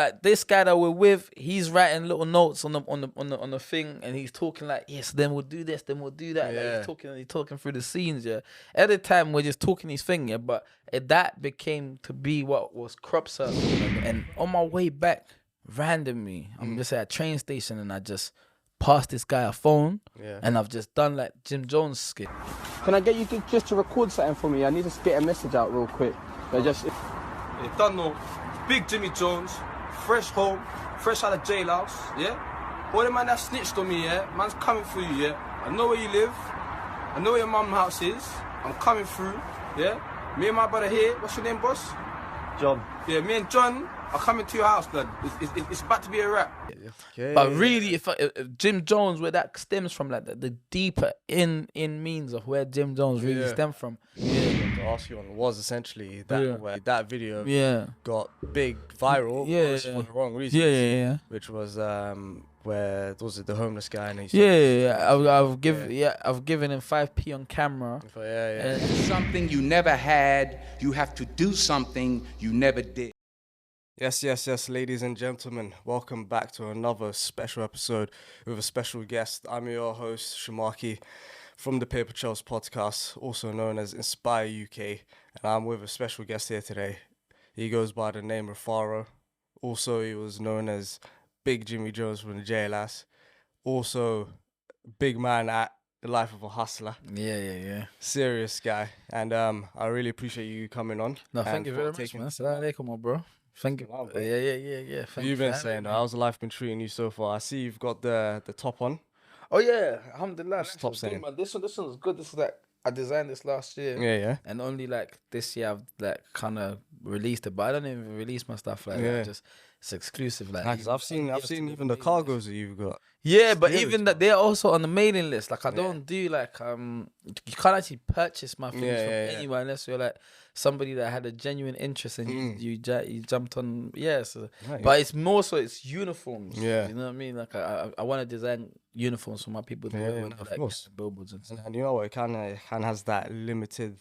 Like this guy that we're with, he's writing little notes on the thing, and he's talking like, yes, then we'll do this, then we'll do that. Yeah. Like he's talking through the scenes, yeah. At the time we're just talking his thing, yeah, but that became to be what was crop circle. And on my way back, randomly, I'm just at a train station and I just passed this guy a phone, and I've just done like Jim Jones skit. Can I get you just to record something for me? I need to get a message out real quick. You don't know, Big Jimmy Jones, fresh home, fresh out of Jailhouse, yeah? All the man that snitched on me, yeah? Man's coming for you, yeah? I know where you live, I know where your mum's house is, I'm coming through, yeah? Me and my brother here, what's your name, boss? John. Yeah, me and John are coming to your house, blood. It's about to be a wrap. Okay. But really, if Jim Jones, where that stems from, like the deeper in means of where Jim Jones really stemmed from. To ask you on was essentially that where that video got big viral for the wrong reasons. Which was where was it the homeless guy and I've given him 5p on camera. Something you never had, you have to do something you never did. Yes, ladies and gentlemen, welcome back to another special episode with a special guest. I'm your host, Shamaki, from the Paper Trails podcast, also known as Inspyre UK, and I'm with a special guest here today. He goes by the name Rufaro. Also, he was known as Big Jimmy Jones from the Jailhouse. Also, big man at the life of a hustler. Yeah. Serious guy. And I really appreciate you coming on. No, thank you very much, man. Assalamu alaikum, bro. Thank you. Wow, Yeah. You've been saying, how's life been treating you so far? I see you've got the top on. Oh yeah, alhamdulillah. Stop saying. Man. This one's good. This is like I designed this last year. Yeah. And only like this year I've like kind of released it, but I don't even release my stuff like that. Just it's exclusive. Like Because I've seen even the cargos that you've got. Yeah, but even that they're also on the mailing list. Like I don't do like you can't actually purchase my things from anyone unless you're like somebody that had a genuine interest and you jumped on. But it's more so it's uniforms. Yeah, you know what I mean. Like I want to design uniforms for my people. Of course. Billboards and stuff. And you know what? It kind of has that limited.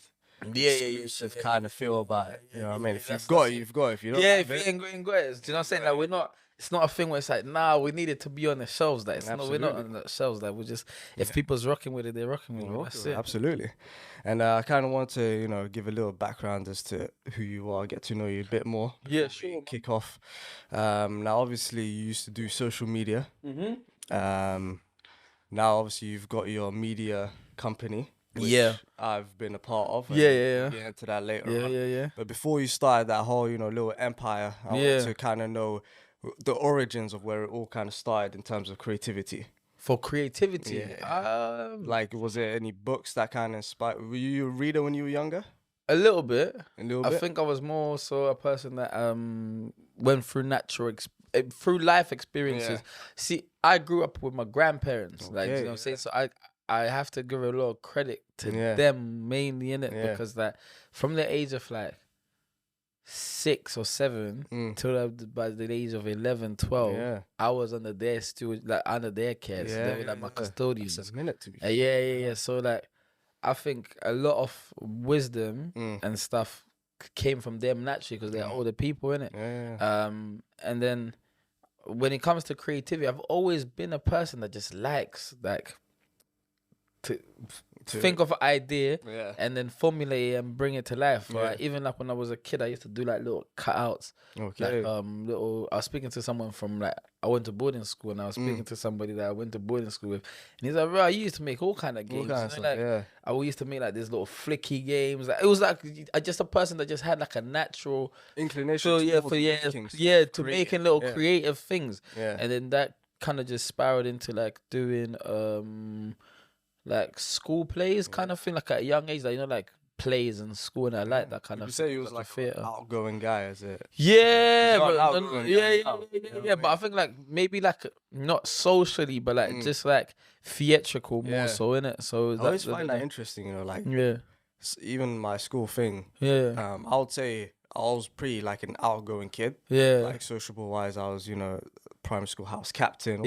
Kind of feel about it. You know what I mean? If you've got it, you've got it. If you don't, if you ain't got it. Do you know what I'm saying? Like we're not. It's not a thing where it's like, we need it to be on the shelves. Like we're not on the shelves. Like we're just if people's rocking with it, they're rocking with it. That's it. Absolutely. And I kind of want to give a little background as to who you are, get to know you a bit more. Yeah, sure. Kick off. Now, obviously, you used to do social media. Now, obviously, you've got your media company. Which I've been a part of. Yeah. Get into that later on. Yeah. But before you started that whole, little empire, I want to kind of know the origins of where it all kind of started in terms of creativity. For creativity? Like, was there any books that kind of inspired? Were you a reader when you were younger? A little bit. I think I was more so a person that went through through life experiences. See, I grew up with my grandparents. Like, you know what I'm saying? So I have to give a lot of credit to them mainly in it because like from the age of like 6 or 7 till by the age of 11, 12, I was under their under their care. So they were like my custodians. That's a minute to be. Yeah. So like I think a lot of wisdom and stuff came from them naturally because they're older people, innit? And then when it comes to creativity, I've always been a person that just likes like to think of an idea and then formulate it and bring it to life. Right? Even like when I was a kid, I used to do like little cutouts. Like I was speaking to someone from like I went to boarding school and I was speaking to somebody that I went to boarding school with, and he's like, bro, I used to make all kind of games. I used to make like these little flicky games. Like it was like I just a person that just had like a natural inclination. To making little creative things. And then that kind of just spiraled into like doing like school plays kind of thing, like at a young age, like like plays in school, and I like that kind of. You say you was like an outgoing guy, is it? But I think like maybe like not socially, but like just like theatrical more so in it. So I always find that interesting, like even my school thing. I would say I was pretty like an outgoing kid. Like sociable wise, I was primary school house captain.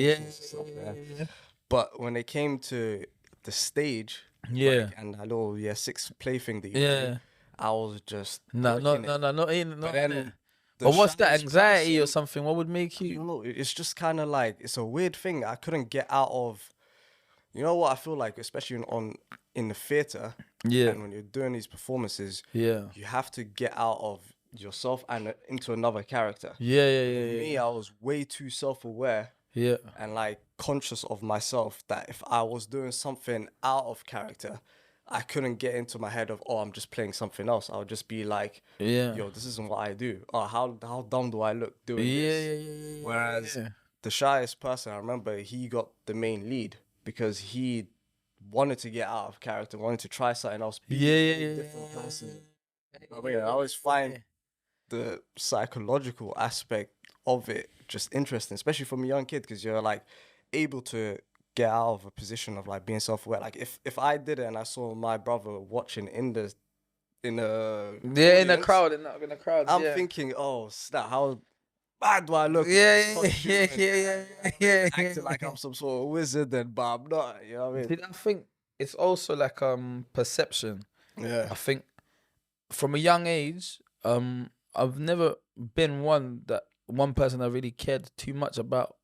But when it came to the stage, and a little 6 play thing that you did, I was just not Or what's that, shyest anxiety or person- something? What would make You you? know, it's just kind of like, it's a weird thing I couldn't get out of. You know what I feel like, especially in the theater, Yeah. and when you're doing these performances, Yeah. you have to get out of yourself and into another character. Yeah, yeah, For yeah, me, I was way too self-aware yeah. and like conscious of myself that if I was doing something out of character, I couldn't get into my head of, oh, I'm just playing something else. I would just be like, Yeah. yo, this isn't what I do. Oh, how dumb do I look doing Yeah, this? yeah, yeah, yeah. Whereas yeah. the shyest person, I remember he got the main lead because he wanted to get out of character, wanted to try something else, be Yeah, yeah, a yeah, different yeah, person. I mean, I always find the psychological aspect of it just interesting, especially from a young kid, because you're like able to get out of a position of like being self-aware. Like if I did it and I saw my brother watching in a Yeah, in the audience, crowd, in the crowd. I'm yeah. thinking, oh snap, how bad do I look? Yeah, Costume yeah, and yeah. acting like I'm some sort of wizard, and but I'm not. You know what I mean? I think it's also like perception. Yeah. I think from a young age, I've never been one person that really cared too much about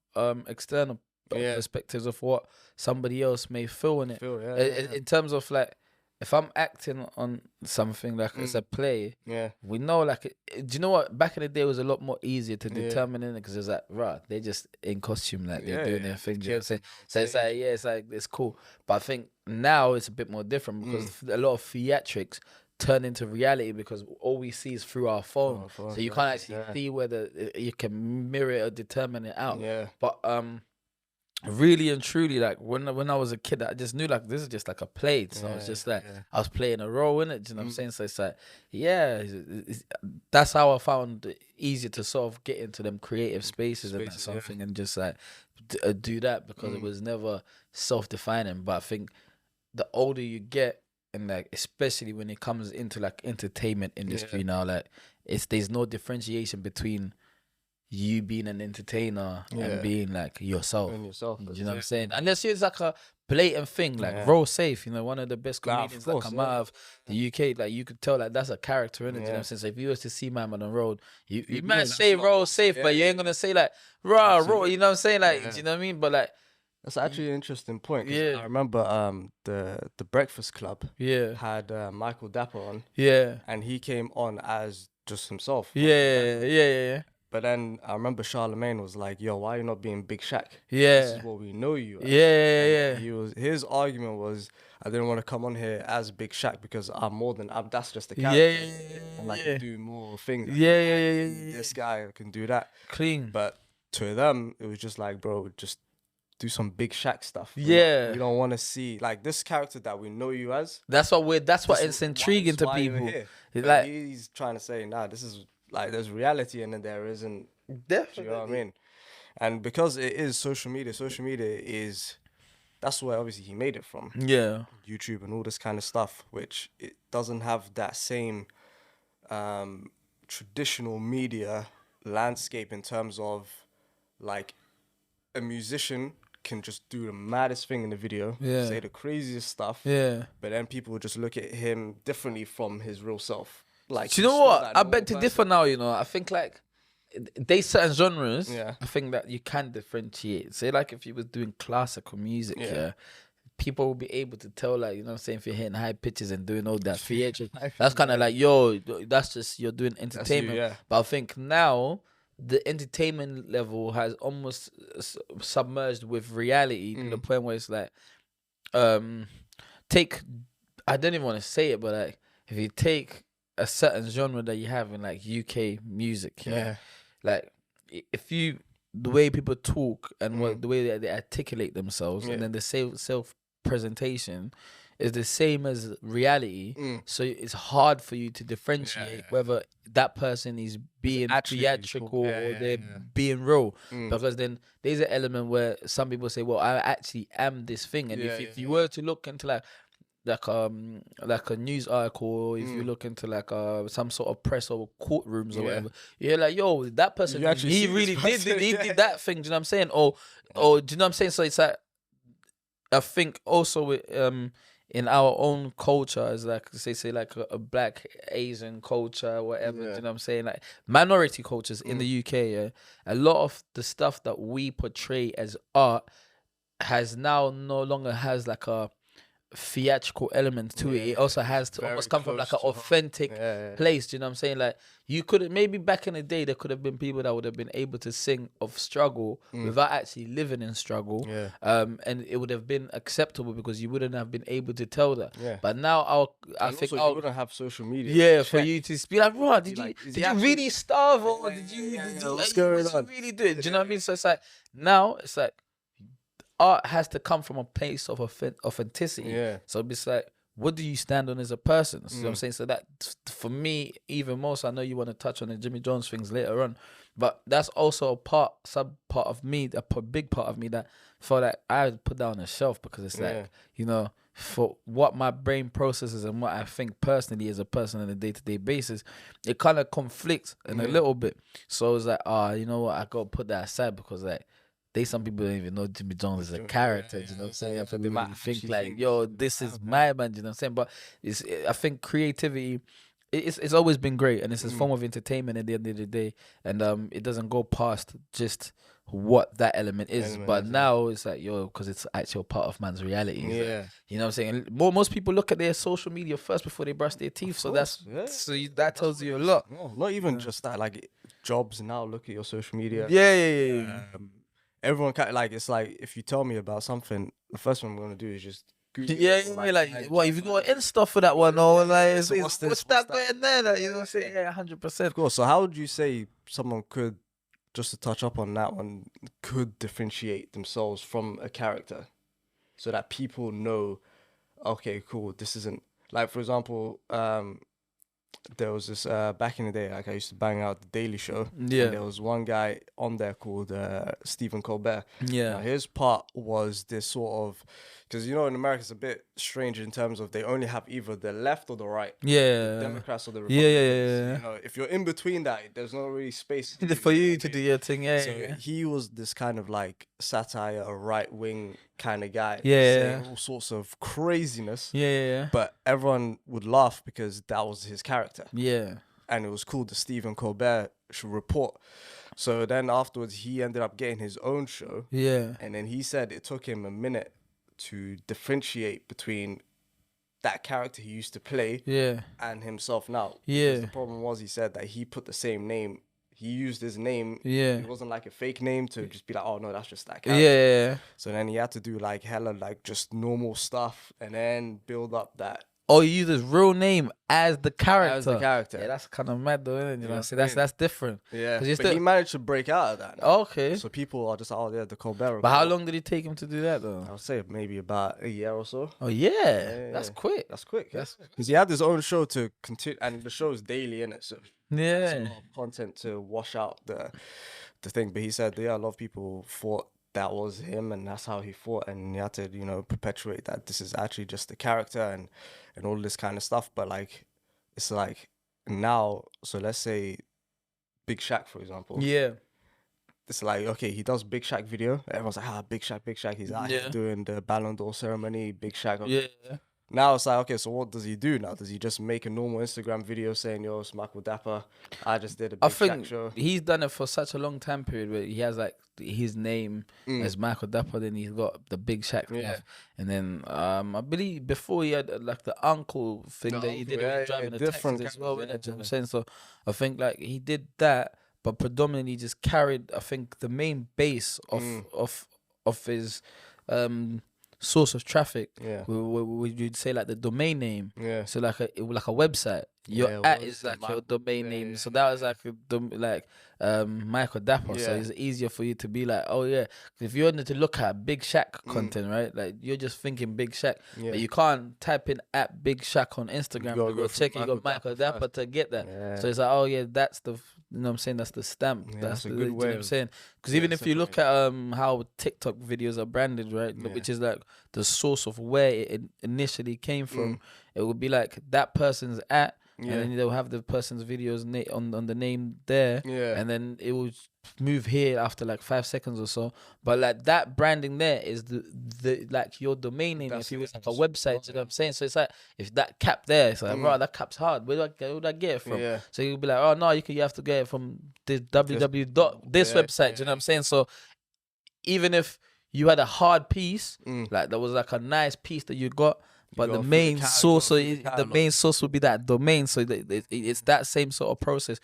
external Yeah. perspectives of what somebody else may feel in it. Yeah. In terms of like, if I'm acting on something like it's a play, Yeah. we know like, do you know what? Back in the day, it was a lot more easier to Yeah. determine it because it's like, right, they're just in costume, like they're Yeah, doing yeah. their thing. The You know what I'm kids saying? So it's like, yeah, it's like it's cool. But I think now it's a bit more different because a lot of theatrics turn into reality because all we see is through our phone. phone, So you can't actually see whether you can mirror it or determine it out. Yeah. But really and truly, like when I was a kid, I just knew like this is just like a play. So I was just like I was playing a role in it. Do you know what I'm saying? So it's like, yeah, that's how I found it easier to sort of get into them creative spaces and that something and just like do that because it was never self-defining. But I think the older you get, and like especially when it comes into like entertainment industry now, like there's no differentiation between you being an entertainer and being like yourself. And yourself. You know what I'm saying? Unless it's like a blatant thing, like Roll Safe, you know, one of the best comedians that come out of the UK. Like you could tell like that's a character in it. You know what I'm saying? So if you was to see my man on the road, you might say Roll Safe, but you ain't gonna say like roll. You know what I'm saying? Like, do you know what I mean? But like, that's actually an interesting point. 'Cause Yeah. I remember the Breakfast Club yeah, had Michael Dapper on, yeah, and he came on as just himself. yeah. But then I remember Charlemagne was like, "Yo, why are you not being Big Shaq? Yeah. This is what we know you as." Yeah. His argument was, I didn't want to come on here as Big Shaq because that's just a Yeah, character. And like do more things. Yeah. This guy can do that. Clean. But to them, it was just like, bro, just do some Big Shaq stuff. Yeah. We don't want to see like this character that we know you as. That's what it's intriguing to why you're people. here. It's But like he's trying to say, nah, this is like there's reality and then there isn't. definitely. You know what I mean? And because it is social media is that's where obviously he made it from. Yeah. YouTube and all this kind of stuff, which it doesn't have that same traditional media landscape in terms of like a musician can just do the maddest thing in the video, say the craziest stuff, but then people will just look at him differently from his real self. Like, do you know what? I beg to differ now, you know. I think like there's certain genres, I think that you can differentiate. Say like if you was doing classical music, people will be able to tell, like, you know what I'm saying, if you're hitting high pitches and doing all that theatrical, that's kind of like, yo, that's just, you're doing entertainment. But I think now the entertainment level has almost submerged with reality to the point where it's like, I don't even want to say it, but like if you take a certain genre that you have in like UK music, like if you the way people talk and the way they articulate themselves, and then the self presentation is the same as reality, so it's hard for you to differentiate whether that person is being theatrical or they're being real, because then there's an element where some people say, well, I actually am this thing, and if you were to look into like a news article, or if you look into like some sort of press or courtrooms or whatever, you're like, yo, that person, he really did that thing. Do you know what I'm saying? Or do you know what I'm saying? So it's like, I think also with in our own culture, as like say like a black Asian culture, whatever. You know what I'm saying? Like minority cultures in the UK, yeah, a lot of the stuff that we portray as art has now no longer has like a theatrical element to it. It also has to almost come from like an authentic place. Do you know what I'm saying? Like you could maybe back in the day there could have been people that would have been able to sing of struggle without actually living in struggle. And it would have been acceptable because you wouldn't have been able to tell that. But now I think you wouldn't have social media. Yeah, for you to be like, bro, did you really starve or did you what's going on? really do it? Do you know what I mean? So it's like now it's like art has to come from a place of authenticity. So it's like, what do you stand on as a person? You know what I'm saying? So that, for me, even more, so I know you want to touch on the Jimmy Jones things later on, but that's also a sub part of me, big part of me that felt like I put that on the shelf because it's like, you know, for what my brain processes and what I think personally as a person on a day-to-day basis, it kind of conflicts in a little bit. So it's like, you know what, I got to put that aside because like, some people don't even know Jimmy Jones is a character, you know what I'm saying? They might think like, yo, this is my man, you know what I'm saying? But I think creativity, it's always been great, and it's a form of entertainment at the end of the day, and it doesn't go past just what that element is. But now it's like, yo, because it's actually part of man's reality. Like, you know what I'm saying? Most people look at their social media first before they brush their teeth, so that tells you a lot. No, not even just that, like jobs now look at your social media. Everyone kind of like, it's like if you tell me about something, the first one I'm gonna do is just Google what if you got Insta for that one or like what's that going there? Like, you know what I'm saying? 100%. Of course. So how would you say someone could, just to touch up on that one, could differentiate themselves from a character so that people know, okay, cool, this isn't like, for example, there was this back in the day, like I used to bang out the Daily Show. And there was one guy on there called Stephen Colbert. Now, his part was this sort of, because you know in America it's a bit strange in terms of they only have either the left or the right. The Democrats or the Republicans. You know, if you're in between that, there's not really space for you to do your thing. So he was this kind of like satire, a right wing kind of guy, saying all sorts of craziness. But everyone would laugh because that was his character. And it was called the Stephen Colbert Report. So then afterwards, he ended up getting his own show. And then he said it took him a minute to differentiate between that character he used to play and himself now. Because the problem was, he said that he put the same name. He used his name. It wasn't like a fake name to just be like, oh no, that's just that character. So then he had to do like hella like just normal stuff and then build up that. Oh, you use his real name as the character. Yeah, that's kind of mad though, isn't it? You know what I'm saying? That's different. But he managed to break out of that now. Okay. So people are just, oh yeah, the Colbert Report. But how long did it take him to do that though? I would say maybe about a year or so. Oh yeah. That's quick. That's quick. Because he had his own show to continue, and the show is daily in it, so there's a lot of content to wash out the thing. But he said, a lot of people thought that was him and that's how he fought, and he had to, you know, perpetuate that this is actually just the character and all this kind of stuff. But like, it's like now, so let's say Big Shaq, for example. It's like, okay, he does Big Shaq video. Everyone's like, Big Shaq. He's out here doing the Ballon d'Or ceremony, Big Shaq. Now it's like, okay, so what does he do now? Does he just make a normal Instagram video saying, yo, it's Michael Dapper, I just did a Big Shaq show? He's done it for such a long time period where he has like his name as Michael Dapper, then he's got the Big Shaq stuff. And then I believe before he had like the uncle thing that he did when he was driving the taxis as well. You know what I'm saying? So I think like he did that, but predominantly just carried, I think, the main base of his source of traffic. Would you say like the domain name? So like a website. Your at is like your domain name. So that was like Michael Dapper. So it's easier for you to be like, oh yeah. If you wanted to look at Big Shaq content, right? Like you're just thinking Big Shaq, but you can't type in at Big Shaq on Instagram. You go check it. You got Michael Dapper to get that. So it's like, oh yeah, that's the. You know what I'm saying? That's the stamp. That's a good way. You know what I'm saying? Because even if you look at how TikTok videos are branded, right, which is like the source of where it initially came from, it would be like that person's at, and then they'll have the person's videos on the name there, and then it will move here after like 5 seconds or so. But like that branding there is the like your domain name. If you was like a website, you know what I'm saying? So it's like if that cap there, it's like, bro, that cap's hard. Where do I get it from? So you'll be like, oh no, you have to get it from this www. this website. You know what I'm saying? So even if you had a hard piece, like there was like a nice piece that you got. But the main source, would be that domain. So it's that same sort of process.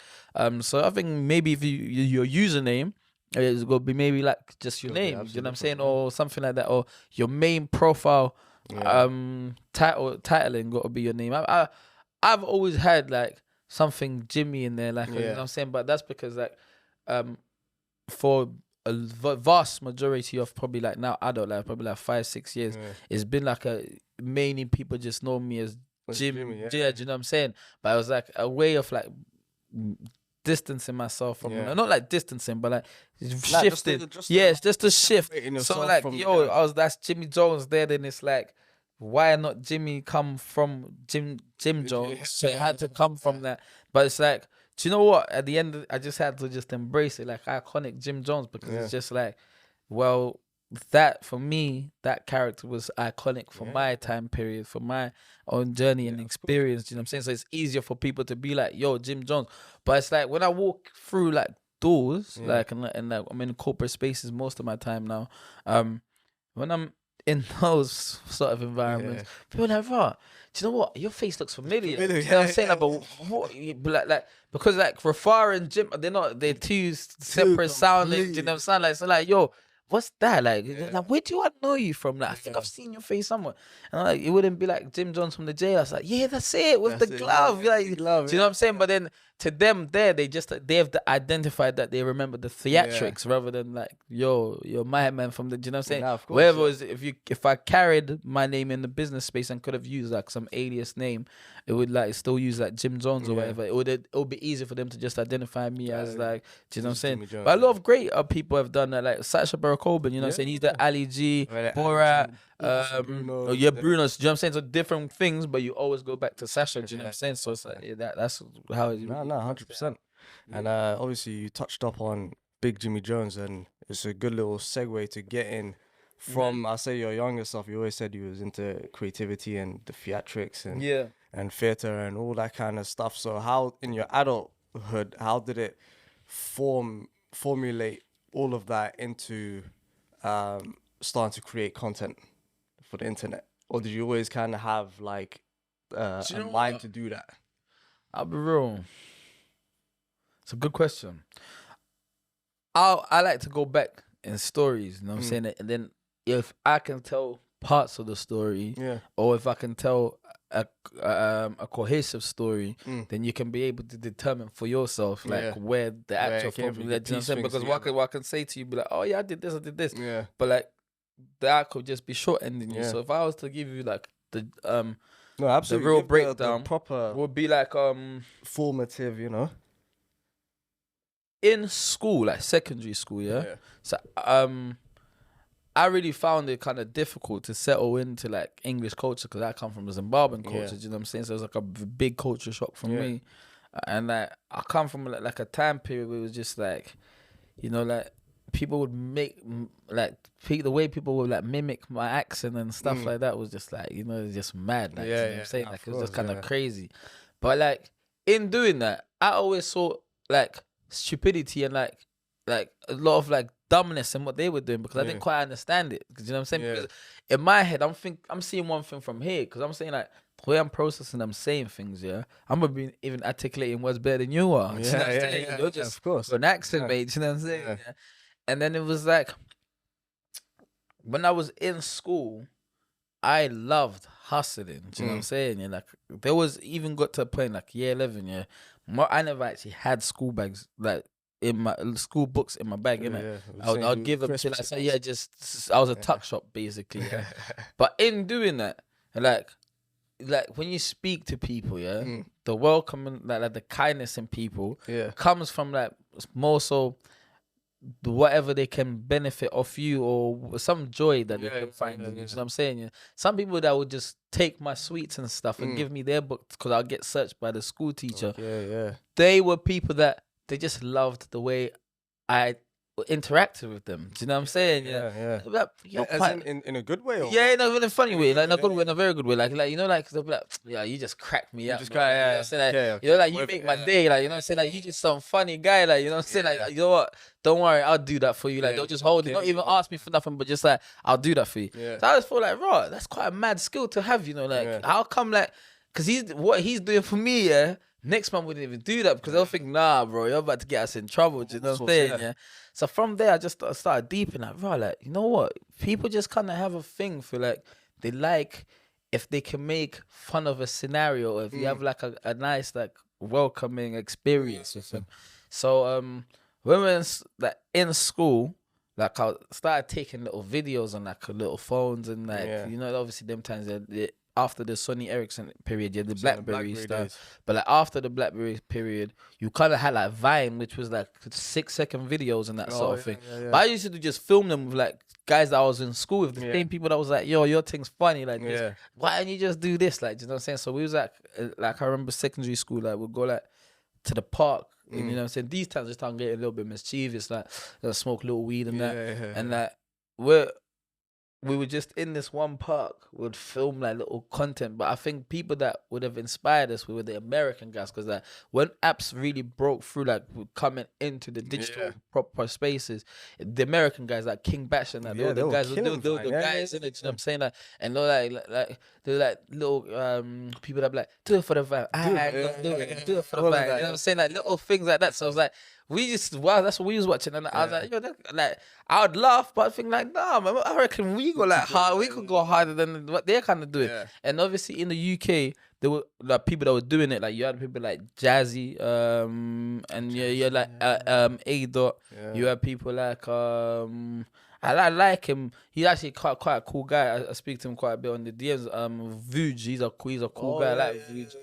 So I think maybe if your username, it's gonna be maybe like just your name. You know what I'm saying, or something like that, or your main profile, titling got to be your name. I've always had like something Jimmy in there, like you know what I'm saying. But that's because like for a vast majority of probably like now adult life, probably like 5-6 years, it's been like mainly people just know me as Jimmy, you know what I'm saying? But it was like a way of like distancing myself from not like distancing, but like shifting. It's just a shift. So like, that's Jimmy Jones there, then it's like, why not Jimmy come from Jim Jones? So it had to come from that. But it's like, do you know what? At the end, I just had to just embrace it, like iconic Jim Jones, because it's just like, well, that for me, that character was iconic for my time period, for my own journey and experience. You know what I'm saying? So it's easier for people to be like, yo, Jim Jones. But it's like when I walk through like doors, like and like I'm in corporate spaces most of my time now. When I'm in those sort of environments, people are like, "Right, do you know what? Your face looks familiar." You know what I'm saying? Like, but what? Like because like Rufaro and Jim, they're two separate sounding. You know what I'm saying? Like so, like yo. What's that like? Like, where do I know you from? Like, I think I've seen your face somewhere. And I'm like, it wouldn't be like Jim Jones from the Jailhouse. Like, yeah, that's it with the glove. Like, do you know what I'm saying? But then to them, they have identified that they remember the theatrics rather than like, yo, you're my man from the. Do you know what I'm saying? Nah, of course, wherever was, if I carried my name in the business space and could have used like some alias name, it would like still use like Jim Jones or whatever. It would be easy for them to just identify me as like, do you know what I'm saying? But a lot of great people have done that, like Sacha Baron Coben, you know what I'm saying? He's the Ali G, Borat, Bruno. Do you know what I'm saying? So different things, but you always go back to Sacha, do you know what I'm saying? So it's like that's how it is. No, 100%. And obviously you touched up on Big Jimmy Jones, and it's a good little segue to get in from, I say, your younger stuff. You always said you was into creativity and the theatrics and theater and all that kind of stuff. So how, in your adulthood, how did it formulate all of that into starting to create content for the internet? Or did you always kind of have like a mind to do that? I'll be real. It's a good question. I like to go back in stories, you know what I'm saying? And then if I can tell parts of the story, or if I can tell a cohesive story, then you can be able to determine for yourself like where the actual formula, you know what I'm saying? Because what I can say to you, be like, oh yeah, I did this, but like that could just be short ending you. So if I was to give you like the the real breakdown, the proper would be like formative, you know. In school, like secondary school, so I really found it kind of difficult to settle into like English culture because I come from a Zimbabwean culture. You know what I'm saying? So it was like a big culture shock for me, and like I come from like a time period where it was just like, you know, like people would make like the way people would like mimic my accent and stuff like that was just like, you know, it's just mad. Like, you know what I'm saying? Like it was just kind of crazy, but like in doing that, I always saw like stupidity and like a lot of like dumbness in what they were doing because I didn't quite understand it. Because you know what I'm saying? Because in my head, I'm seeing one thing from here because I'm saying like the way I'm processing, I'm saying things. I'm gonna be even articulating words better than you are. You know what I'm saying? You're just of course an accent, mate. You know what I'm saying? And then it was like when I was in school, I loved hustling. Do you know what I'm saying? Like there was even got to a point like year 11. I never actually had school bags like in my school books in my bag. I'd give them to like I was a tuck shop basically. But in doing that, like when you speak to people, the welcome and like the kindness in people comes from like more so whatever they can benefit off you or some joy that they can find. You know what I'm saying? Yeah. Some people that would just take my sweets and stuff and give me their book because I'll get searched by the school teacher. They were people that they just loved the way I interacted with them. Do you know what I'm saying? Like, As in a good way? Or yeah, in a funny way, like in a good way, in a very good way. Like you know, like they'll be like, yeah, you just crack me up. Just crack, you know what I'm saying? Like, you know, like you make my day. Like you know what I'm saying? Like you just some funny guy. Like you know what I'm saying? Like you know what? Don't worry, I'll do that for you. Like don't just hold it. Don't even ask me for nothing, but just like I'll do that for you. So I just feel like, right, that's quite a mad skill to have. You know, like how come like, because what he's doing for me, next man wouldn't even do that because they'll think, nah, bro, you're about to get us in trouble. Do you know what I'm saying? Yeah. So from there, I just started deeping like, bro, like, you know what? People just kind of have a thing for like, they like if they can make fun of a scenario, or if you have like a nice, like, welcoming experience with them. So when we were in school, like I started taking little videos on like little phones and like, you know, obviously them times after the Sony Ericsson period, the BlackBerry stuff. Days. But like after the BlackBerry period, you kind of had like Vine, which was like 6-second videos and that sort of thing. But I used to just film them with like guys that I was in school with, the same people that was like, yo, your thing's funny. Like, why don't you just do this? Like, do you know what I'm saying? So we was like I remember secondary school, like we'd go like to the park. And, you know what I'm saying? These times just start getting a little bit mischievous, like smoke a little weed and that. And like we were just in this one park, would film like little content. But I think people that would have inspired us were the American guys, because like when apps really broke through, like coming into the digital proper spaces, the American guys like King Bash and that, they were the guys, in it. You know what I'm saying? Like, and they're like little people that be like, do it for the vibe. Do it for the vibe. You know what I'm saying? Like little things like that. So I was like, that's what we was watching, and I was like, yo, like I would laugh, but I think like, nah, man, I reckon we go like hard, we could go harder than what they're kind of doing. And obviously in the UK, there were like people that were doing it. Like you had people like Jazzy, and you had like A Dot. You had people like I like him. He's actually quite a cool guy. I speak to him quite a bit on the DMs. Vuj, he's a cool guy. I like Vuj.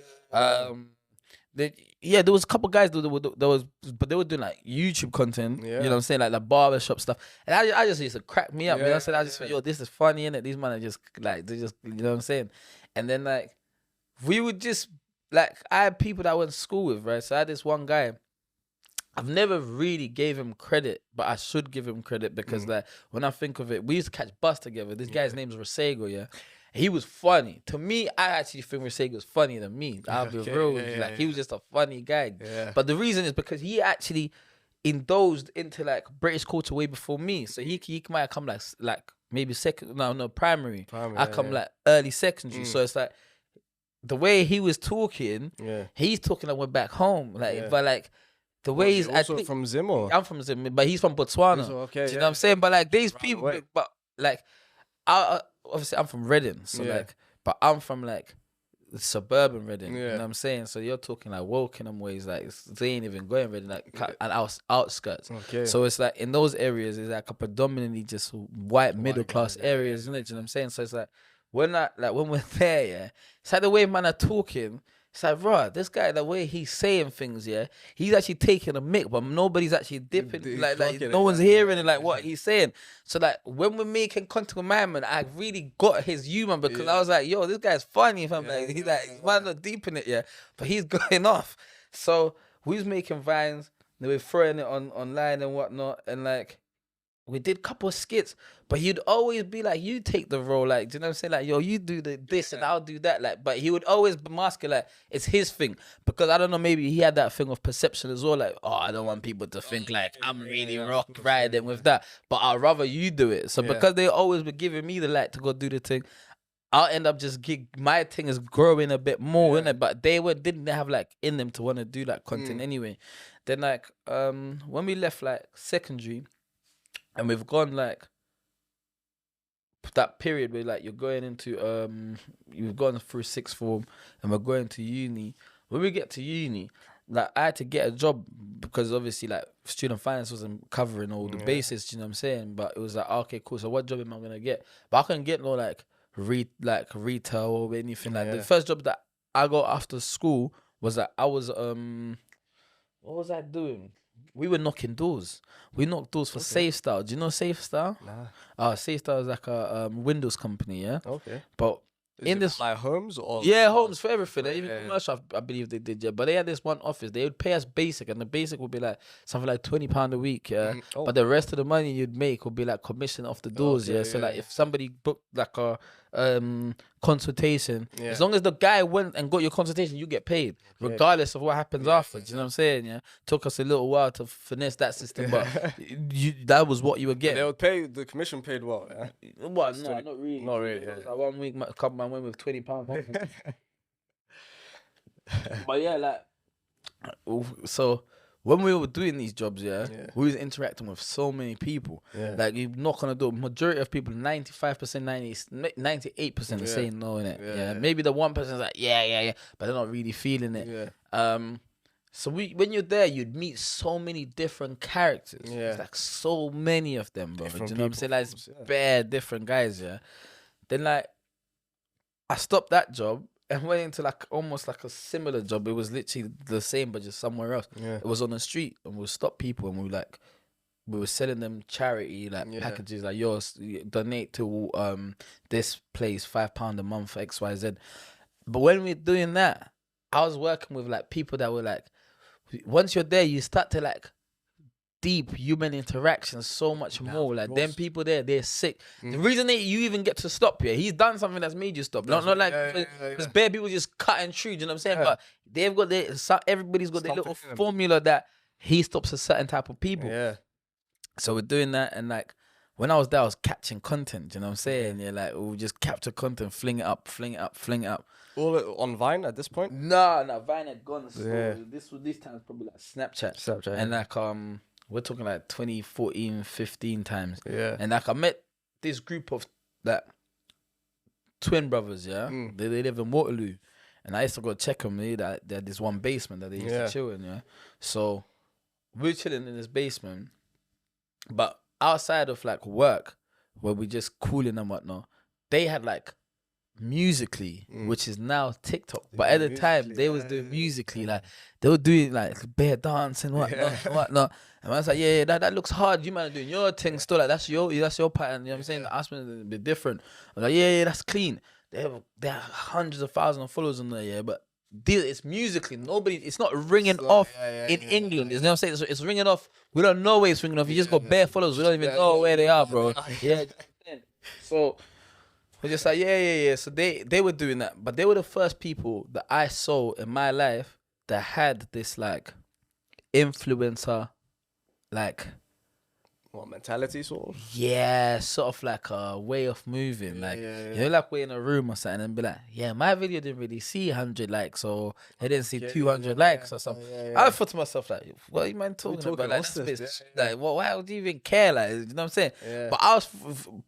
There was a couple guys but they were doing like YouTube content. You know what I'm saying, like the barbershop stuff. And I just used to crack me up. You know what I'm saying? I just thought, yo, this is funny, innit? These men are just like, they just, you know what I'm saying? And then like we would just like, I had people that I went to school with, right? So I had this one guy. I've never really gave him credit, but I should give him credit because like when I think of it, we used to catch bus together. This guy's name's Rasego, He was funny. To me, I actually think Rasego was funnier than me. I'll be real with you. Like, he was just a funny guy. But the reason is because he actually indulged into like British culture way before me. So he might have come like maybe primary. I come like early secondary. So it's like the way he was talking, he's talking like we're back home. Like, but like the way he's also from Zim, or? I'm from Zim, but he's from Botswana. Do you know what I'm saying? But like these people, but like obviously I'm from Reading, so like, but I'm from like suburban Reading. You know what I'm saying? So you're talking like Wokingham ways, like they ain't even going Reading, like outskirts. So it's like in those areas, it's like a predominantly just white middle class areas, isn't it? You know what I'm saying? So it's like when we're there, it's like the way man are talking. It's like, bro, this guy, the way he's saying things, he's actually taking a mic, but nobody's actually dipping, like no one's hearing it, like what he's saying. So like when we're making contact with my man, I really got his humor because I was like, yo, this guy's funny. If I'm like, he's like, man, not deep in it, but he's going off. So we was making vines, they were throwing it online and whatnot, and like we did a couple of skits, but he'd always be like, you take the role, like, do you know what I'm saying? Like, yo, you do this and I'll do that. Like, but he would always mask it like it's his thing. Because I don't know, maybe he had that thing of perception as well. Like, oh, I don't want people to think like I'm really rock riding with that. But I'd rather you do it. So because they always were giving me the light to go do the thing, I'll end up just my thing is growing a bit more, innit? But they didn't have like in them to want to do that content anyway. Then like when we left like secondary, and we've gone like that period where like you're going into you've gone through sixth form and we're going to uni. When we get to uni, like I had to get a job because obviously like student finance wasn't covering all the bases, you know what I'm saying? But it was like, okay, cool. So what job am I gonna get? But I couldn't get no like retail or anything like that. The first job that I got after school was that I was what was I doing? we were knocking doors. We knocked doors for Safe Style. Do you know Safe Style? Nah. Safe Style is like a Windows company, yeah. Okay. But Is in it this, like homes or homes for everything. Even commercial, I believe they did. Yeah, but they had this one office. They would pay us basic, and the basic would be like something like £20 a week. Yeah, Oh. but the rest of the money you'd make would be like commission off the doors. Okay, yeah, so like yeah. if somebody booked like a consultation, Yeah. as long as the guy went and got your consultation, you get paid, regardless of what happens afterwards. You know what I'm saying? Yeah, took us a little while to finesse that system, but that was what you were getting. They would pay the commission paid well, yeah. What? No, not really. Not really, It yeah. was like 1 week, a couple man went with £20. But yeah, like, so when we were doing these jobs, we was interacting with so many people. Yeah. Like, you knock on the door, majority of people, 95%, 98% are saying no in it. Yeah. Maybe the 1% is like, yeah, but they're not really feeling it. Yeah. So when you're there, you'd meet so many different characters. Yeah. It's like so many of them, bro. Different Do you know what I'm saying? Like, people, it's bare different guys, yeah. Then like, I stopped that job and went into like almost like a similar job. It was literally the same, but just somewhere else. Yeah. It was on the street, and we stop people, and we were selling them charity packages, like yours, donate to this place, £5 a month, XYZ. But when we're doing that, I was working with like people that were like, once you're there, you start to like deep human interactions so much more. Like them people there, they're sick. The reason that you even get to stop here, he's done something that's made you stop. Not like because bare people just cut and through. You know what I'm saying? Yeah. But they've got everybody's got their little Something in them. formula that he stops a certain type of people. Yeah. So we're doing that, and like when I was there, I was catching content. You know what I'm saying? Yeah, like we'll just capture content, fling it up. All on Vine at this point? No, Vine had gone. So Yeah. this time's probably like Snapchat. Snapchat, And like we're talking like 2014, 15 times. Yeah. And like I met this group of like twin brothers, yeah. They live in Waterloo. And I used to go check them. They had this one basement that they used to chill in, yeah. So we're chilling in this basement. But outside of like work, where we just cooling and whatnot, they had like Musically, which is now TikTok. But at the time, they was doing Musically, like they were doing like bare dance and whatnot. And I was like, yeah, that looks hard. You man are doing your thing still, like that's your pattern. You know what I'm saying? The Aspen is a bit different. I was like, yeah, that's clean. They have hundreds of thousands of followers on there, yeah, but it's Musically. It's not ringing off in England. You know what I'm saying? So it's ringing off. We don't know where it's ringing off. You just got bare followers. We don't even know where they are, bro. Yeah. So we're just like, yeah. So they were doing that. But they were the first people that I saw in my life that had this like influencer, like, What, mentality sort of? yeah, sort of like a way of moving. Like, you know, like we're in a room or something and be like, yeah, my video didn't really see 100 likes or it didn't see 200 likes or something. I thought to myself, like, what are you man talking about? Like, like, why would you even care? Like, you know what I'm saying? But I was,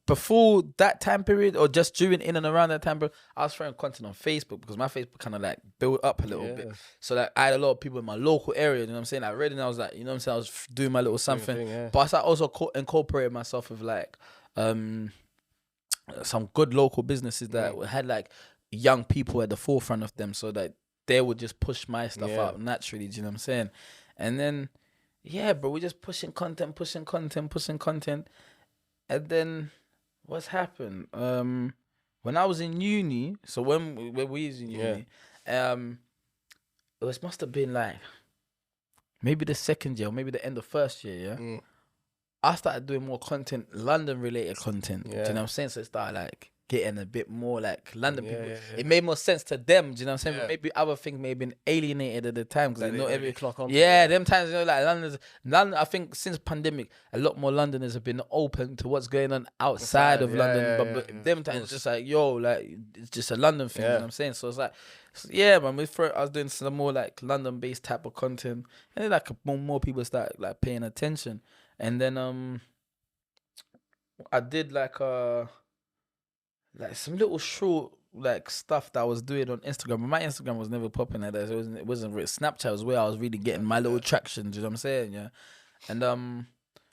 before that time period or just during in and around that time period, I was throwing content on Facebook because my Facebook kind of like built up a little bit. So like I had a lot of people in my local area, you know what I'm saying? Like Reading, I was like, you know what I'm saying? I was doing my little something. But I also incorporated myself with like some good local businesses that had like young people at the forefront of them, so that they would just push my stuff out naturally. Do you know what I'm saying? And then bro, we're just pushing content, and then what's happened? When I was in uni, so when we was in uni, it must have been like maybe the second year or maybe the end of first year, I started doing more content, London related content. Do you know what I'm saying? So it started like getting a bit more like London people. It made more sense to them. Do you know what I'm saying? But maybe other things may have been alienated at the time because not every clock on. them times, you know, like London. I think since pandemic, a lot more Londoners have been open to what's going on outside of London. But them times, it's just like like it's just a London thing. You know what I'm saying? So it's like, man. I was doing some more like London based type of content, and then like more people start like paying attention. And then I did like some little short like stuff that I was doing on Instagram. But my Instagram was never popping like that. So it wasn't really. Snapchat was where I was really getting my little traction. Do you know what I'm saying? Yeah. And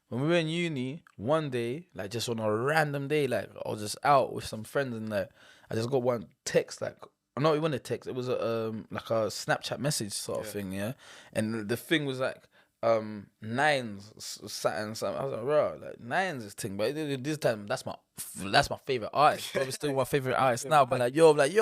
when we were in uni, one day, like just on a random day, like I was just out with some friends and like I just got one text, like no, it wasn't a text. It was like a Snapchat message sort of thing, yeah. And the thing was like, Nines sat and something. I was like, bro, like Nines is thing, but this time that's my favorite artist. Probably still my favorite artist now. But like yo, like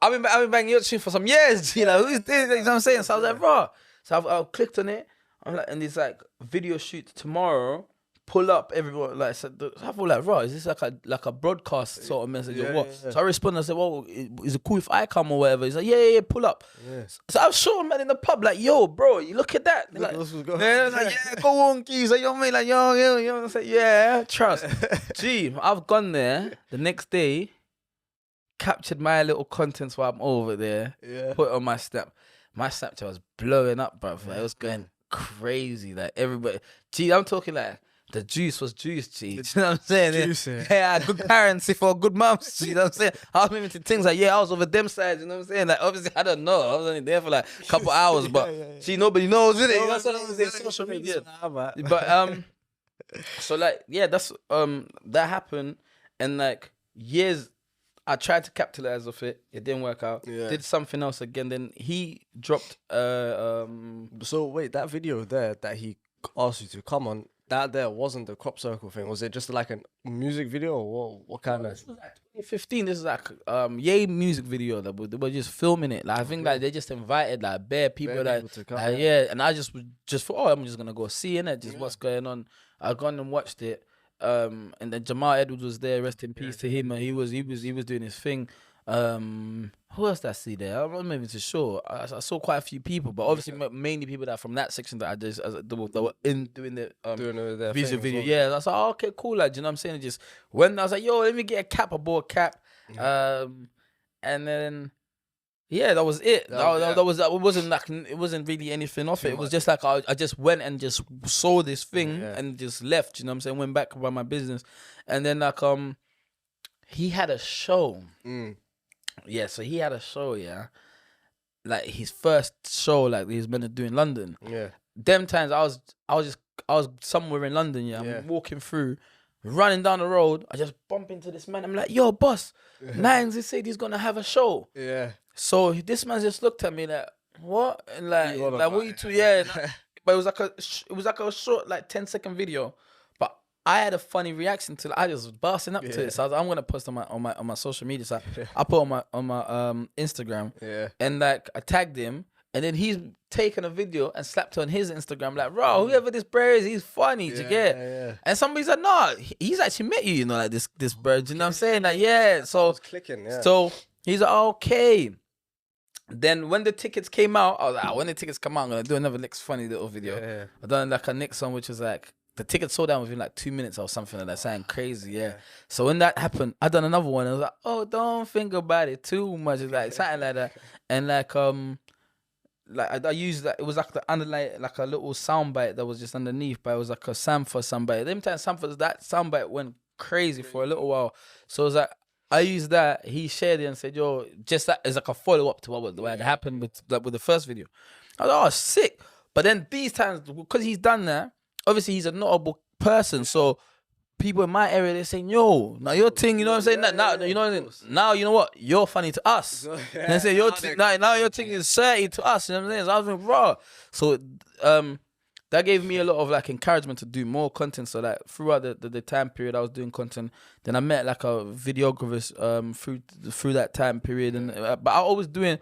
I've been banging your tune for some years. You know who's this? You know what I'm saying? So I was like, bro. So I've clicked on it. I'm like, and it's like video shoot tomorrow. Pull up, everyone. Like, so I feel like, bro, is this like a broadcast sort of message or what? Yeah. So I responded. I said, well, is it cool if I come or whatever? He's like, yeah, pull up. Yeah. So I've shown man in the pub like, yo, bro, you look at that. Like, yeah, go on, keys. Like, you know what I mean? Like, yo, you know what I'm saying? Yeah, trust. Gee, I've gone there the next day, captured my little contents while I'm over there, put it on my Snap. My Snapchat was blowing up, bro. It was going crazy. Like, everybody. Gee, I'm talking like, the juice was juice, G. You know what I'm saying? Juicy. Yeah, good parents for good mums. You know what I'm saying? I was moving to things like, I was over them sides. You know what I'm saying? Like, obviously, I don't know. I was only there for like a couple hours, but see, nobody knows, innit? You know what I'm saying? Social media. But so like, that's that happened, and like years. I tried to capitalize off it. It didn't work out. Yeah. Did something else again. Then he dropped. So wait, that video there that he asked you to come on. That there wasn't the crop circle thing. Was it just like a music video or what kind of? This was like 2015. This is like Ye music video that they were just filming it. Like I think like they just invited like bare people to come. And I just thought, I'm just gonna go see it, what's going on. I gone and watched it. And then Jamal Edwards was there. Rest in peace to him. And he was doing his thing. Who else did I see there? I'm not even too sure. I saw quite a few people, but obviously mainly people that from that section that I just that were in doing the music video. Well. Yeah, I was like, oh, okay, cool, like, you know what I'm saying? Just when I was like, yo, let me get a cap. I bought a cap, and then that was it. It wasn't really anything off it. It was just like I just went and just saw this thing and just left. You know what I'm saying? Went back about my business, and then like he had a show. Yeah, so he had a show, like his first show, like he was meant to do in London. Yeah, them times I was somewhere in London. I'm walking through, running down the road. I just bump into this man. I'm like, yo, boss, Nines, he said he's gonna have a show. Yeah. So this man just looked at me like, what? And like what you two? Yeah. But it was like a short, like 10-second video. I had a funny reaction to it. I just was busting up to it. So I'm gonna post on my social media. So I put on my Instagram. Yeah. And like I tagged him, and then he's taken a video and slapped it on his Instagram. Like, bro, whoever this bro is, he's funny. Do you get? Yeah. And somebody's like, no, he's actually met you. You know, like this bird. You know what I'm saying? Like, yeah. So it's clicking. Yeah. So he's like, okay. Then when the tickets came out, I was like, when the tickets come out, I'm gonna do another next funny little video. Yeah. I done like a next one, which was like. The ticket sold out within like 2 minutes or something like that. Sounding crazy, yeah. So when that happened, I done another one. I was like, oh, don't think about it too much. It's like something like that. And like I used that. It was like the underlay, like a little soundbite that was just underneath, but it was like a Sampha soundbite. Them time Sampha's that soundbite went crazy for a little while. So it was like I used that. He shared it and said, yo, just that is like a follow up to what had happened with the first video. I was like, oh, sick. But then these times, because he's done that. Obviously, he's a notable person, so people in my area, they're saying, yo, now your thing, you know what I'm saying? Now, you know what? You're funny to us. They say, now your thing is 30 to us, you know what I'm saying? So I was like, bro. So that gave me a lot of like encouragement to do more content. So like throughout the time period I was doing content, then I met like a videographer through that time period. And but I was doing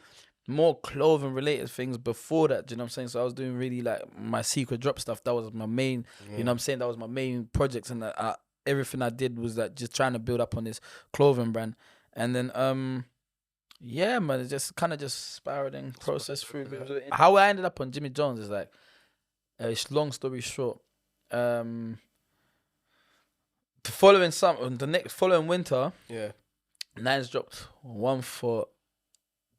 more clothing related things before that, do you know what I'm saying? So I was doing really like my secret drop stuff. That was my main, you know what I'm saying? That was my main project, and everything I did was like just trying to build up on this clothing brand. And then man, it just kind of just spiraling process through. How I ended up on Jimmy Jones is like, long story short, the following winter, Nines dropped 1 foot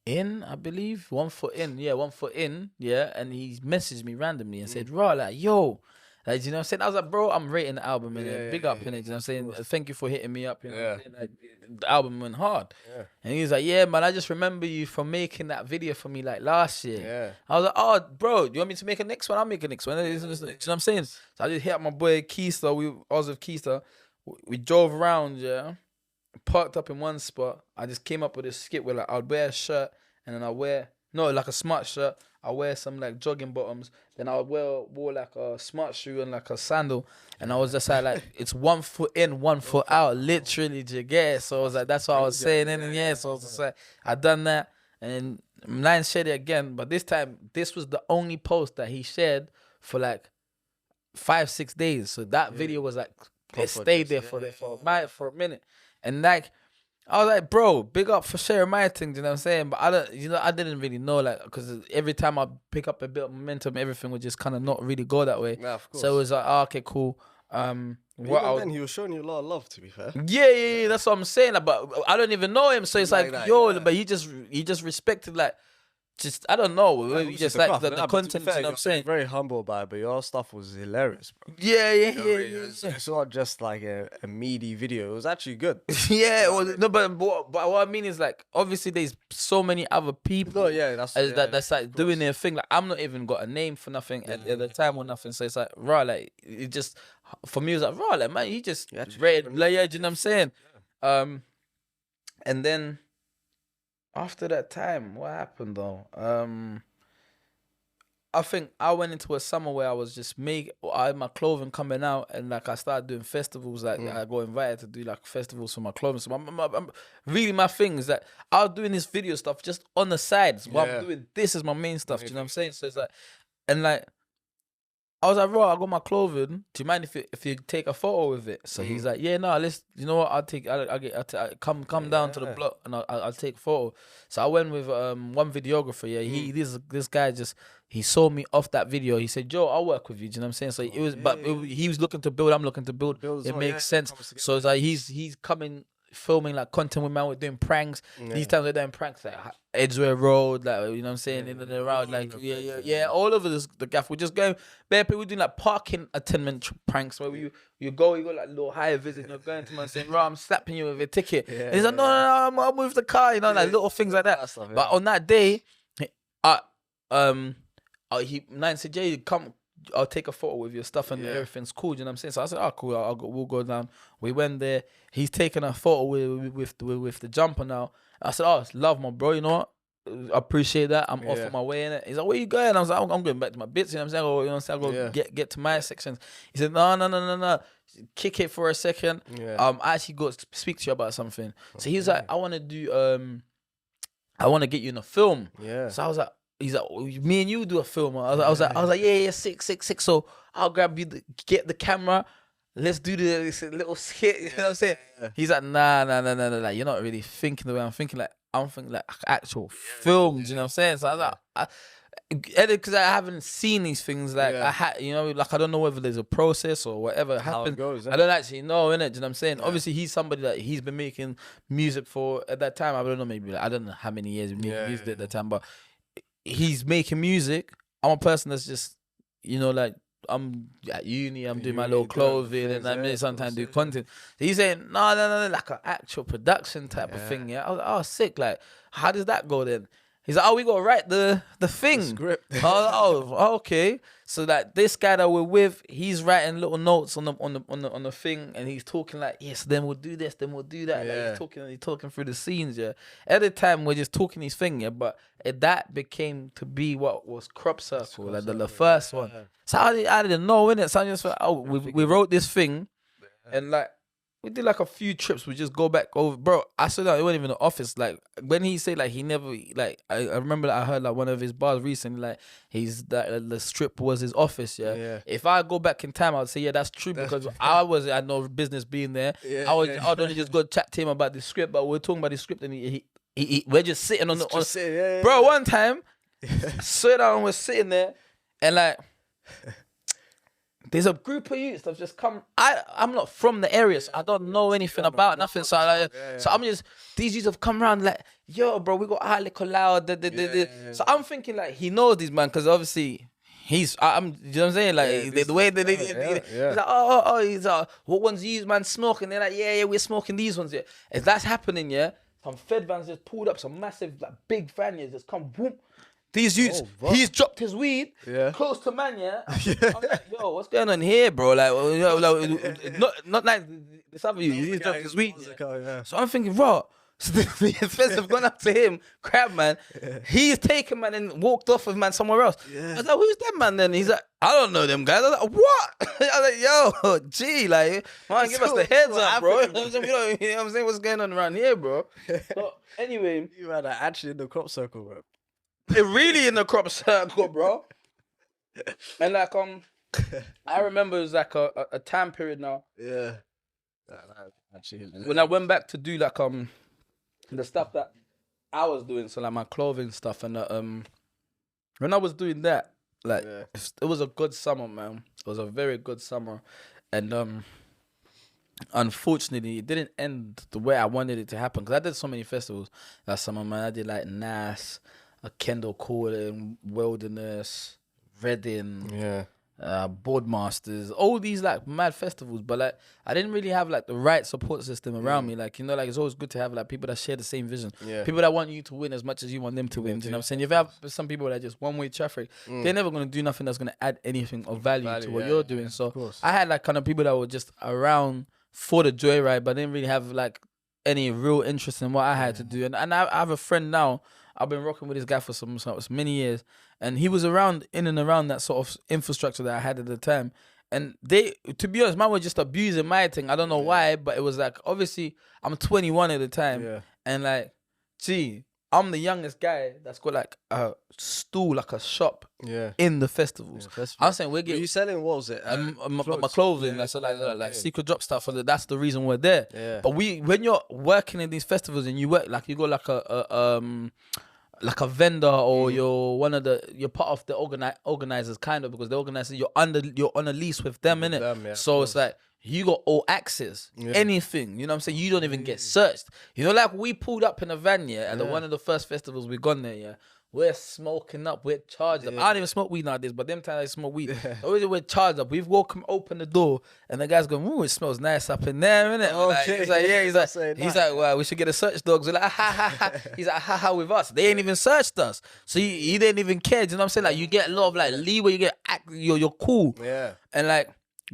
in, I believe. 1 foot in, 1 foot in, and he messaged me randomly and said, raw, like, yo, like, you know what I'm saying? I was like, bro, I'm rating the album, innit? Big up, innit? You know what I'm saying? Thank you for hitting me up, you know what I'm saying? Like, the album went hard. And he was like, yeah, man, I just remember you from making that video for me, like, last year. I was like, oh, bro, do you want me to make a next one? I'll make a next one. You know what I'm saying? So I just hit up my boy Keista. I was with Keista. We drove around, parked up in one spot. I just came up with this skit where like I'd wear a shirt and then I'd wear No, like a smart shirt. I wear some like jogging bottoms. Then I wore like a smart shoe and like a sandal. And I was just like it's 1 foot in, 1 foot out, literally. Do you get it? So I was like, that's what I was saying. And yeah, so I was just like, I done that. And then Nine shared it again. But this time, this was the only post that he shared for like 5-6 days. So that video was like, it stayed there for a minute. And like, I was like, bro, big up for sharing my things, you know what I'm saying? But I didn't really know, like, because every time I pick up a bit of momentum, everything would just kind of not really go that way. Yeah, of course. So it was like, oh, okay, cool. Then he was showing you a lot of love, to be fair. Yeah, that's what I'm saying. Like, but I don't even know him, so it's like that, yo, yeah. but he just respected, like, just I don't know, just like the content, you know what I'm saying? Very humble about it, but your stuff was hilarious, bro. Yeah. It's not just like a meaty video. It was actually good. Yeah, well, no, but what I mean is, like, obviously there's so many other people. No, yeah, that's like doing their thing. Like, I'm not even got a name for nothing at the time or nothing. So it's like, raw, like, it just, for me, it was like, raw, like, man, he just read, like, yeah, do you know what I'm saying? And then after that time, what happened though? I think I went into a summer where I was just I had my clothing coming out, and like I started doing festivals. Like I got invited to do like festivals for my clothing. So really my thing is that I was doing this video stuff just on the sides while I'm doing this is my main stuff. Do you know what I'm saying? So it's like, and like I was like, bro, I got my clothing. Do you mind if you take a photo with it? So he's like, yeah, no, let's. You know what? I'll come down to the block and I'll take a photo. So I went with one videographer. Yeah, this guy he saw me off that video. He said, Joe, I'll work with you. Do you know what I'm saying? So it was, he was looking to build. I'm looking to build. It makes sense. So it's like he's coming. Filming like content with man, we're doing pranks. These times we're doing pranks like Edgeware Road, like, you know what I'm saying, in and around, like all over the gaff. We're just going bare people. We're doing like parking attendant pranks where you go like little higher visit, you're going to man saying, "Bro, I'm slapping you with a ticket." And he's like, no, I'll move the car, you know, like little things like that. But on that day, Nine said, Jay, come. I'll take a photo with your stuff and everything's cool. You know what I'm saying? So I said, oh, cool. We'll go down. We went there. He's taking a photo with the jumper now. I said, oh, love my bro. You know what? I appreciate that. I'm off on my way in it. He's like, where you going? I was like, I'm going back to my bits. You know what I'm saying? Or, you know what I'm saying? I'll go get to my section. He said, no. Kick it for a second. I actually got to speak to you about something. So he's like, I want to get you in a film. Yeah. So I was like, he's like, me and you do a film. I was like, yeah, sick. So I'll grab you, get the camera. Let's do this little skit. You know what I'm saying? He's like, nah. You're not really thinking the way I'm thinking. Like, I'm thinking like actual films. You know what I'm saying? So I was like, because I haven't seen these things. Like I had, you know, like I don't know whether there's a process or whatever happened. Goes, I don't actually know, innit? Do you know what I'm saying? Obviously, he's somebody that he's been making music for at that time. I don't know, maybe like, I don't know how many years he making music at that time, but he's making music. I'm a person that's just, you know, like I'm at uni, I'm doing my little clothing, and I sometimes do content. So he's saying, no, like an actual production type of thing. Yeah, I was like, oh, sick. Like, how does that go then? He's like, oh, we gotta write the thing. The script. Oh, okay. So that this guy that we're with, he's writing little notes on the thing, and he's talking like, yes, then we'll do this, then we'll do that. Yeah. Like he's talking through the scenes. Yeah. At the time, we're just talking his thing. Yeah, but that became to be what was Crop Circle, like the first one. So I didn't know, innit? So I just thought, we wrote this thing, and like. We did like a few trips. We just go back over, bro. I said that it wasn't even the office. Like when he said like he never like I remember I heard like one of his bars recently. Like the strip was his office. Yeah. If I go back in time, I would say that's true because I had no business being there. I'd only just go chat to him about the script. But we're talking about the script and we're just sitting on the bro. One time, sit down, we're sitting there and like. There's a group of youths that have just come. I'm not from the area, so I don't know anything about nothing. So I'm just, these youths have come around like, yo, bro, we got high little loud. So I'm thinking like he knows these man because obviously he's, you know what I'm saying? Like the way that he's like, he's like, what ones you use, man, smoking? They're like, yeah, we're smoking these ones. Yeah, if that's happening, some Fed vans just pulled up, some massive like big van just come, whoop. These youths, he's dropped his weed close to man, I'm like, yo, what's going on here, bro? Like, not like this other youth. He's dropped his weed. So I'm thinking, bro, So the festival gone up to him, crab man. He's taken man and walked off with man somewhere else. I was like, who's that man then? He's like, I don't know them guys. I was like, what? I was like, yo, gee, like, man, give us the heads up, bro. You know what I'm saying? What's going on around here, bro? So anyway, You man are actually in the crop circle, bro. it really in the crop circle, bro. And like I remember it was like a time period now. Yeah. Actually, When I went back to do like the stuff that I was doing, so like my clothing stuff, and when I was doing that, like it was a good summer, man. It was a very good summer, and unfortunately, it didn't end the way I wanted it to happen because I did so many festivals that summer, man. I did like Nas, Kendall Calling, Wilderness, Reading, Boardmasters, all these like mad festivals, but like I didn't really have like the right support system around me. Like, you know, like it's always good to have like people that share the same vision, people that want you to win as much as you want them to win. You know what I'm saying? If you have some people that are just one way traffic, they're never gonna do nothing that's gonna add anything of value to what you're doing. So I had like kind of people that were just around for the joyride, but didn't really have like any real interest in what I had to do. And I have a friend now. I've been rocking with this guy for some many years, and he was around in and around that sort of infrastructure that I had at the time. And they, to be honest, man, were just abusing my thing. I don't know why, but it was like, obviously, I'm 21 at the time, and like, gee, I'm the youngest guy that's got like a stall, like a shop in the festivals. I'm saying we're getting. Were you selling, what was it? My clothing, like, so like secret drop stuff. So that's the reason we're there. But when you're working in these festivals and you work like you got like a vendor or you're part of the organizers kind of, because the organizers you're on a lease with them, innit? So it's like you got all access, anything, you know what I'm saying? You don't even get searched. You know, like we pulled up in a van, at one of the first festivals we gone there, we're smoking up, we're charged up. I don't even smoke weed nowadays, but them times I smoke weed. Always we're charged up. We've open the door, and the guy's going, "Ooh, it smells nice up in there, innit?" Okay. He's like, well, we should get a search dogs. We're like, ha ha ha. He's like, ha ha with us. They ain't even searched us, so he didn't even care. You know what I'm saying? Like, you get a lot of like leeway. You get you're cool. And like,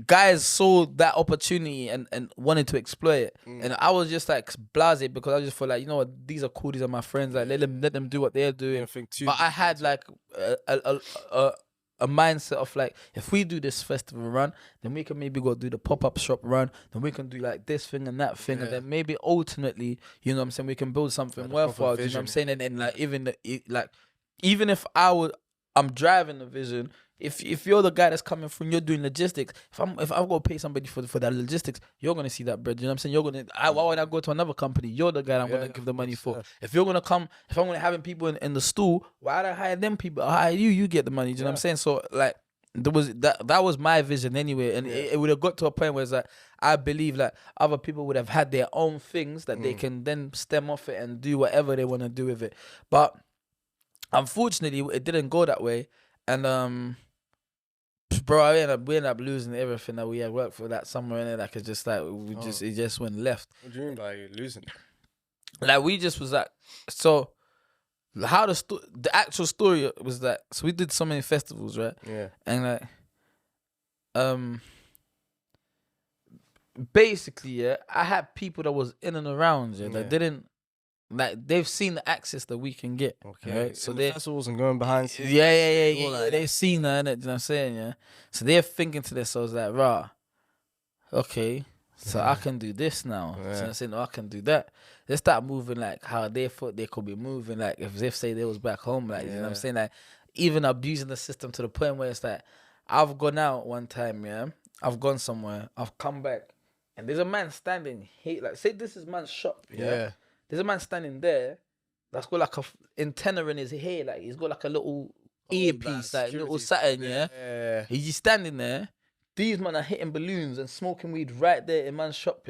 guys saw that opportunity and wanted to exploit it, and I was just like blasé because I just felt like, you know what, these are cool, these are my friends, like let them do what they're doing. But I had like a mindset of like, if we do this festival run, then we can maybe go do the pop-up shop run, then we can do like this thing and that thing, and then maybe ultimately, you know what I'm saying, we can build something worthwhile. You know what I'm saying? And then like even if I'm driving the vision. If you're the guy that's coming from, you're doing logistics. If I'm gonna pay somebody for that logistics, you're gonna see that bread. You know what I'm saying? Why would I go to another company? You're the guy I'm gonna give the money for. If I'm gonna having people in the stool, why would I hire them people? I hire you. You get the money. You know what I'm saying? So like, there was that was my vision anyway, and it would have got to a point where it's like, I believe like other people would have had their own things that they can then stem off it and do whatever they want to do with it. But unfortunately, it didn't go that way, and bro, we ended up losing everything that we had worked for that summer, and like it's just like it just went left. What do you mean by losing? Like we just was like, so how the actual story was that, so we did so many festivals, right? Yeah. And like basically, I had people that was in and around that didn't, like, they've seen the access that we can get. Okay. Right? So they festivals and going behind scenes. Yeah. Like, they've seen that, innit? You know what I'm saying? Yeah. So they're thinking to themselves like, rah, okay, so I can do this now. So I'm saying, no, I can do that. They start moving like how they thought they could be moving, like if say they was back home, like, you know what I'm saying? Like, even abusing the system to the point where it's like, I've gone out one time, I've gone somewhere, I've come back, and there's a man standing here, like, say this is man's shop, There's a man standing there that's got like a antenna in his hair, like he's got like a little earpiece, like little satin, He's just standing there. These men are hitting balloons and smoking weed right there in man's shop,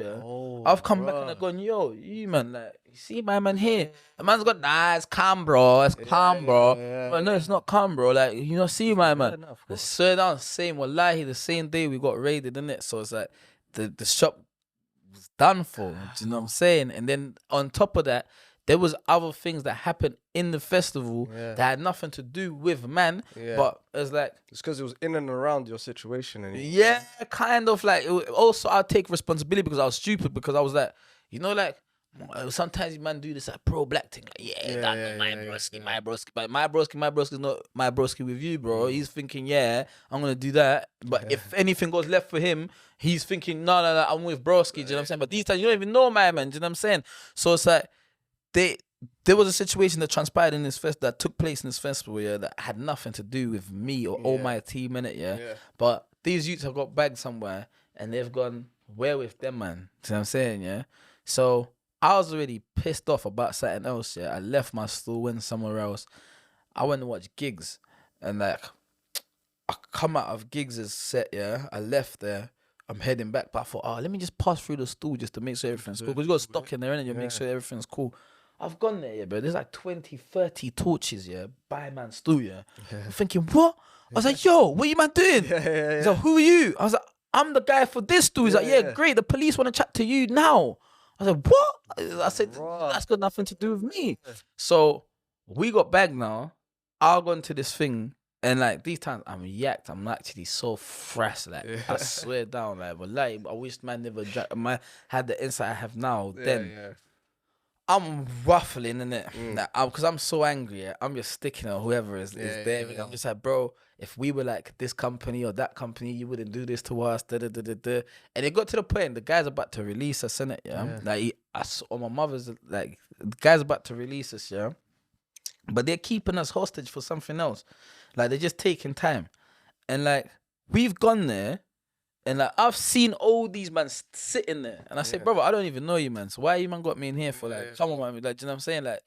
I've come back and I've gone, yo, you man, like, you see my man here? The man's got, nah, it's calm, bro. It's calm, bro. But no, it's not calm, bro. Like, you know, see my man. The swear down, same, wallahi, the same day we got raided, innit? So it's like, the shop was done for. Do you know what I'm saying? And then on top of that, there was other things that happened in the festival that had nothing to do with man, but it's like, it's because it was in and around your situation. And kind of like, also I take responsibility because I was stupid, because I was like, you know, like, sometimes you man do this like pro-black thing. Like, my broski. But my broski is not my broski with you, bro. He's thinking, I'm going to do that. But if anything goes left for him, he's thinking, no, I'm with broski. Do you know what I'm saying? But these times, you don't even know my man. Do you know what I'm saying? So it's like, there was a situation that transpired in this that took place in this festival, that had nothing to do with me or all my team in it, But these youths have got bagged somewhere and they've gone, where with them, man? Do you know what I'm saying, So I was already pissed off about something else, I left my stool, went somewhere else. I went to watch gigs and like, I come out of gigs' set, I left there. I'm heading back, but I thought, let me just pass through the stool just to make sure everything's cool. Because you got stock in there, and you make sure everything's cool. I've gone there, bro. There's like 20, 30 torches, by man's stool, I'm thinking, what? I was like, yo, what are you man doing? He's like, who are you? I was like, I'm the guy for this stool. He's like, great. The police want to chat to you now. I was like, what? I said, that's got nothing to do with me. So we got back now. I'll go into this thing. And like these times I'm yacked, I'm actually so fresh, like I swear down, like, but like I wish man never had the insight I have now. I'm ruffling in it, because I'm so angry. I'm just sticking at whoever is there. I'm just like, bro, if we were like this company or that company, you wouldn't do this to us. And it got to the point the guy's about to release us, innit? Like I saw my mother's like the guy's about to release us, but they're keeping us hostage for something else. Like, they're just taking time. And, like, we've gone there, and, like, I've seen all these man sitting there. And I say, brother, I don't even know you, man. So why you man got me in here for, like, come on, man. Like, do you know what I'm saying? Like,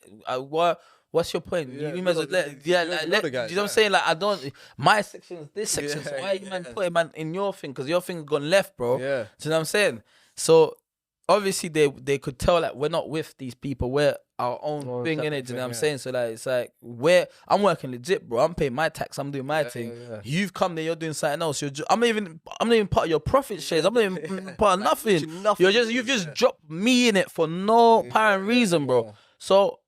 what's your point? You might as well let, do you know what I'm saying? Like, I don't, my section is this section. So why you man putting man in your thing? Because your thing gone left, bro. Do you know what I'm saying? So, obviously, they could tell, like, we're not with these people. We're our own thing, innit? Do you know what I'm saying? So, like, it's like, I'm working legit, bro. I'm paying my tax. I'm doing my thing. You've come there, you're doing something else. I'm not even part of your profit shares. I'm not even part of nothing. You've just dropped me in it for no apparent reason, bro. So,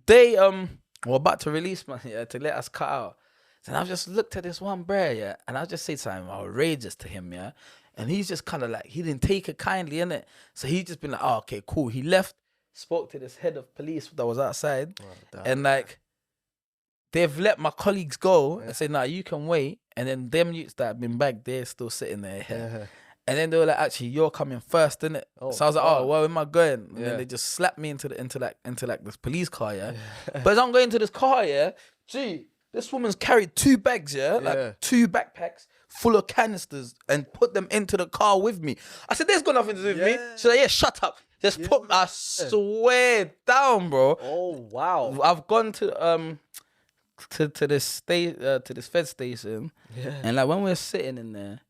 they were about to release man, to let us cut out. And I've just looked at this one bro, and I just say something outrageous to him, and he's just kind of like, he didn't take it kindly, innit? So he's just been like, oh, okay, cool. He left, spoke to this head of police that was outside, and like, they've let my colleagues go and say, nah, you can wait. And then them youths that have been back, they're still sitting there. And then they were like, actually, you're coming first, innit? So I was like, oh, where am I going? And then they just slapped me into this police car, But as I'm going to this car, gee, this woman's carried 2 bags, like 2 backpacks full of canisters and put them into the car with me. I said, there's got nothing to do with me. She's like, shut up. Just put, I swear down, bro. Oh, wow. I've gone to this Fed station, and like when we're sitting in there,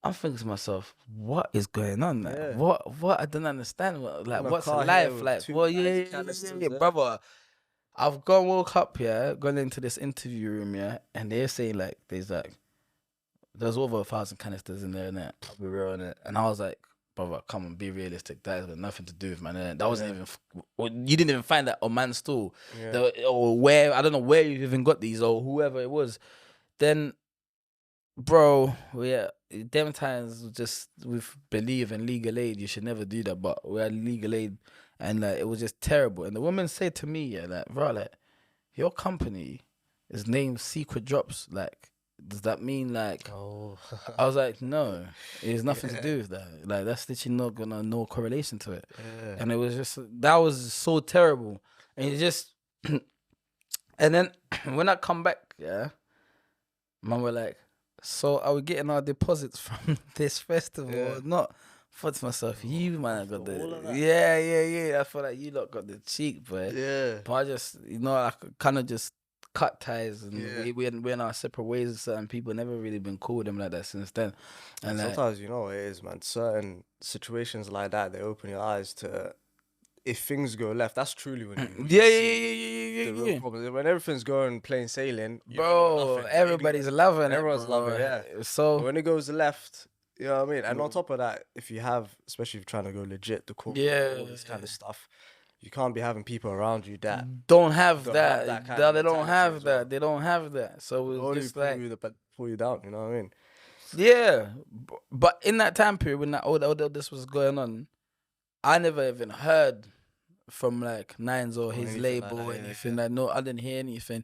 I'm thinking to myself, what is going on? Like, what I don't understand. What's life like? Well, brother. I've woke up, gone into this interview room, and they're saying like there's over 1,000 canisters in there, innit? I'll be real, innit? And I was like, brother, come on, be realistic. That has got nothing to do with man, innit? That wasn't even, you didn't even find that on man's stool. Or where, I don't know where you even got these or whoever it was. Then, bro, them times just with believe in legal aid, you should never do that, but we had legal aid. And like, it was just terrible. And the woman said to me, like, bro, like, your company is named Secret Drops. Like, does that mean like? Oh. I was like, no, it has nothing to do with that. Like, that's literally not gonna no correlation to it. And it was just, that was so terrible. And it just, and then when I come back, mum were like, so are we getting our deposits from this festival or not? I thought to myself, you man got the I feel like you lot got the cheek, but I just, I kind of just cut ties, and we went our separate ways with certain people. Never really been cool with them like that since then. And sometimes it is, man. Certain situations like that, they open your eyes to, if things go left, that's truly when you the real problems. When everything's going plain sailing, bro, everybody's loving it. Everyone's loving it. So when it goes left, you know what I mean? And on top of that, if you have, especially if you're trying to go legit, the corporate, all this kind of stuff, you can't be having people around you that don't have that. They don't have that. They don't have that. So it's just like pull you down. You know what I mean? Yeah, but in that time period when all this was going on, I never even heard from like Nines or his anything label like or that, anything. Like no, I didn't hear anything.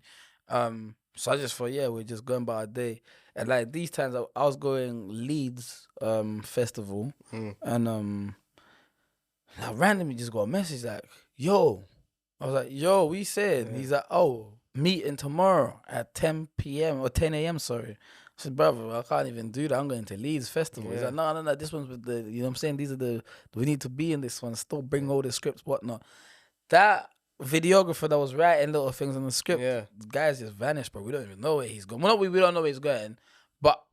So I just thought, yeah, we're just going by our day. And like these times, I was going Leeds festival, and I randomly just got a message like, "Yo," I was like, "Yo, we said." He's like, "Oh, meeting tomorrow at 10 p.m. or 10 a.m. Sorry." I said, "Brother, I can't even do that. I'm going to Leeds festival." He's like, "No, no, no. This one's with the, you know what I'm saying? These are the, we need to be in this one. Still bring all the scripts, whatnot." That videographer that was writing little things on the script, the guy's just vanished, bro. We don't even know where he's going. Well, not we don't know where he's going, but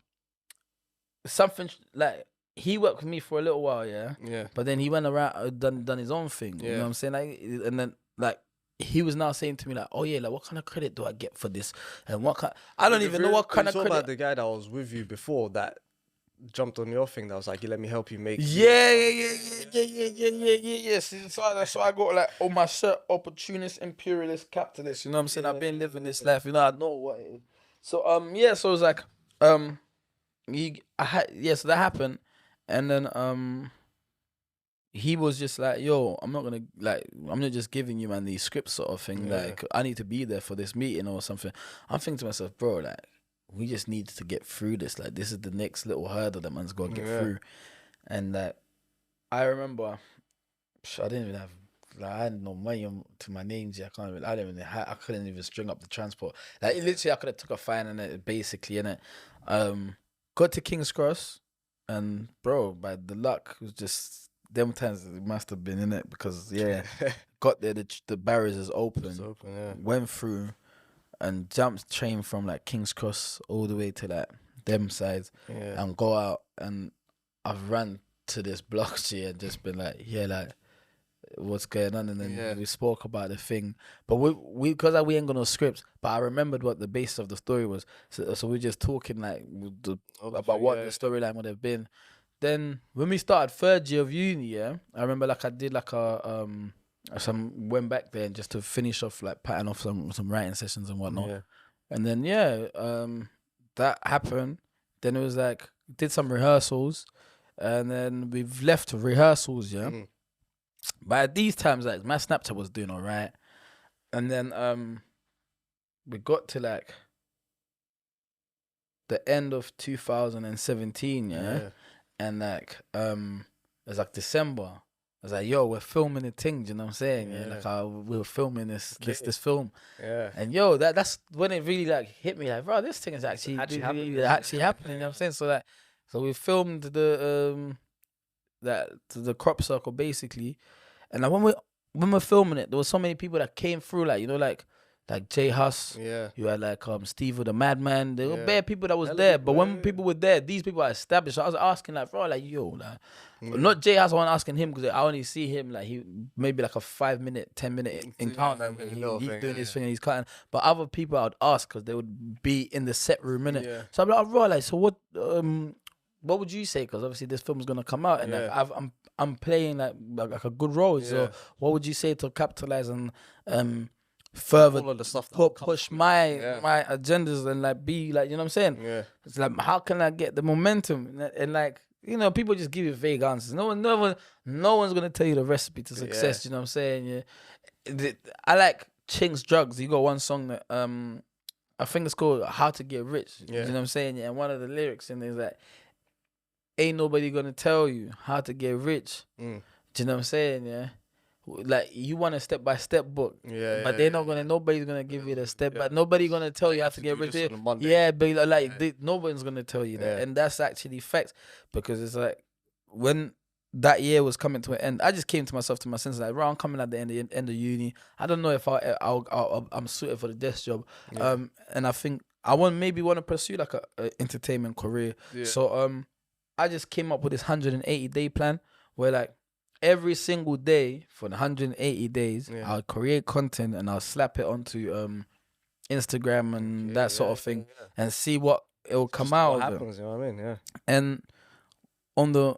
something like he worked with me for a little while, yeah. But then he went around, done his own thing. You know what I'm saying? Like, and then like he was now saying to me like, "Oh yeah, like what kind of credit do I get for this? And what kind? I don't even know what kind of credit." About the guy that was with you before that jumped on your thing. That was like, "You let me help you make." Yeah. So I got like on my shirt, opportunist, imperialist, capitalist. You know what I'm saying? I've been living this life. You know, I know what it is. So yeah. So it was like so that happened, and then he was just like, "Yo, I'm not just giving you man these scripts sort of thing. Like I need to be there for this meeting or something." I'm thinking to myself, bro, like we just need to get through this. Like this is the next little hurdle that man's got to get through. And like I remember, I didn't even have. Like, I had no money to my names. I couldn't even string up the transport. Like literally, I could have took a fine on it, basically, in it. Got to King's Cross, and bro, by the luck, it was just them times. It must have been in it because got there. The barriers is open. Went through, and jumped train from like King's Cross all the way to like them sides, and go out. And I've run to this block and just been like, like, what's going on? And then we spoke about the thing, but we because we ain't got no scripts, but I remembered what the basis of the story was, so we're just talking like about what the storyline would have been. Then when we started third year of uni, I remember like I did like went back there just to finish off like patting off some writing sessions and whatnot, and then that happened. Then it was like did some rehearsals, and then we've left rehearsals, But at these times, like my Snapchat was doing all right, and then we got to like the end of 2017, and like it was like December. I was like, "Yo, we're filming the thing." You know what I'm saying? Like we were filming this film, and yo, that's when it really like hit me, like, bro, this thing is actually happening. You know what I'm saying? So we filmed the crop circle basically. And like when we're filming it, there was so many people that came through, like, you know, like Jailhouse. You had like Steve the Madman. There were bare people that was there. But when people were there, these people are established. So I was asking like, bro, like, yo, like, not Jailhouse. I wasn't asking him because I only see him like he maybe like a 5-minute, 10-minute encounter. He's doing his thing and he's cutting. But other people I would ask because they would be in the set room, innit? So I'm like, oh, bro, like, so what would you say? Because obviously this film's gonna come out, and like, I'm playing like a good role. So what would you say to capitalize on further all of the stuff push my agendas and like be like, you know what I'm saying? It's like, how can I get the momentum? And like, you know, people just give you vague answers. No one's gonna tell you the recipe to success. You know what I'm saying? I like Chink's Drugs. You got one song that I think it's called "How to Get Rich." You know what I'm saying? And one of the lyrics in there is like, ain't nobody gonna tell you how to get rich. Do you know what I'm saying? Like you want a step-by-step book, but they're not gonna. Nobody's gonna give you the step. But nobody's gonna tell you how to get rich. But like nobody's gonna tell you that, and that's actually facts, because it's like when that year was coming to an end, I just came to myself, to my senses, like, bro, I'm coming at the end of uni. I don't know if I'm suited for the desk job, and I think I want to pursue like a entertainment career. So I just came up with this 180-day plan where like every single day for the 180 days, I'll create content and I'll slap it onto Instagram and that sort of thing and see what it'll come out of happens, you know what I mean? And on the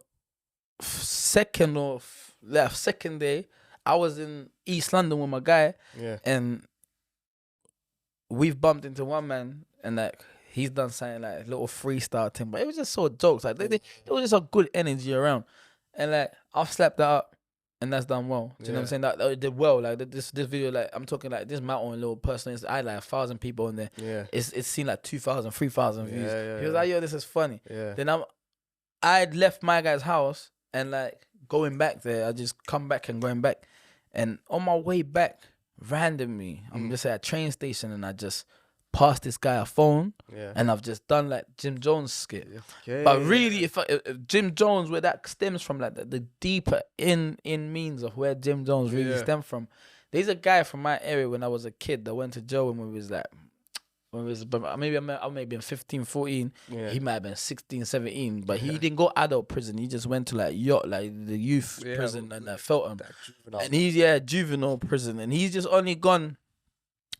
second day, I was in East London with my guy, and we've bumped into one man, and like he's done something like a little freestyle thing, but it was just so jokes. Like it was just a good energy around, and like I've slapped that up, and that's done well. Do you know what I'm saying? Like, it did well. Like this video, like I'm talking like this my own little personal. I had like 1,000 people on there. Yeah. It's seen like 2,000, 3,000 views. Yeah, He was like, yo, this is funny. Yeah. Then I'd left my guy's house and like going back there, I just come back and going back. And on my way back, randomly, I'm just at a train station and I just passed this guy a phone and I've just done like Jim Jones skit. Okay. But really, if Jim Jones, where that stems from, like the deeper in means of where Jim Jones really stemmed from. There's a guy from my area when I was a kid that went to jail when we was like, maybe I may have been 15, 14. Yeah. He might have been 16, 17. But he didn't go adult prison. He just went to like the youth prison and Feltham. And he's juvenile prison. And he's just only gone.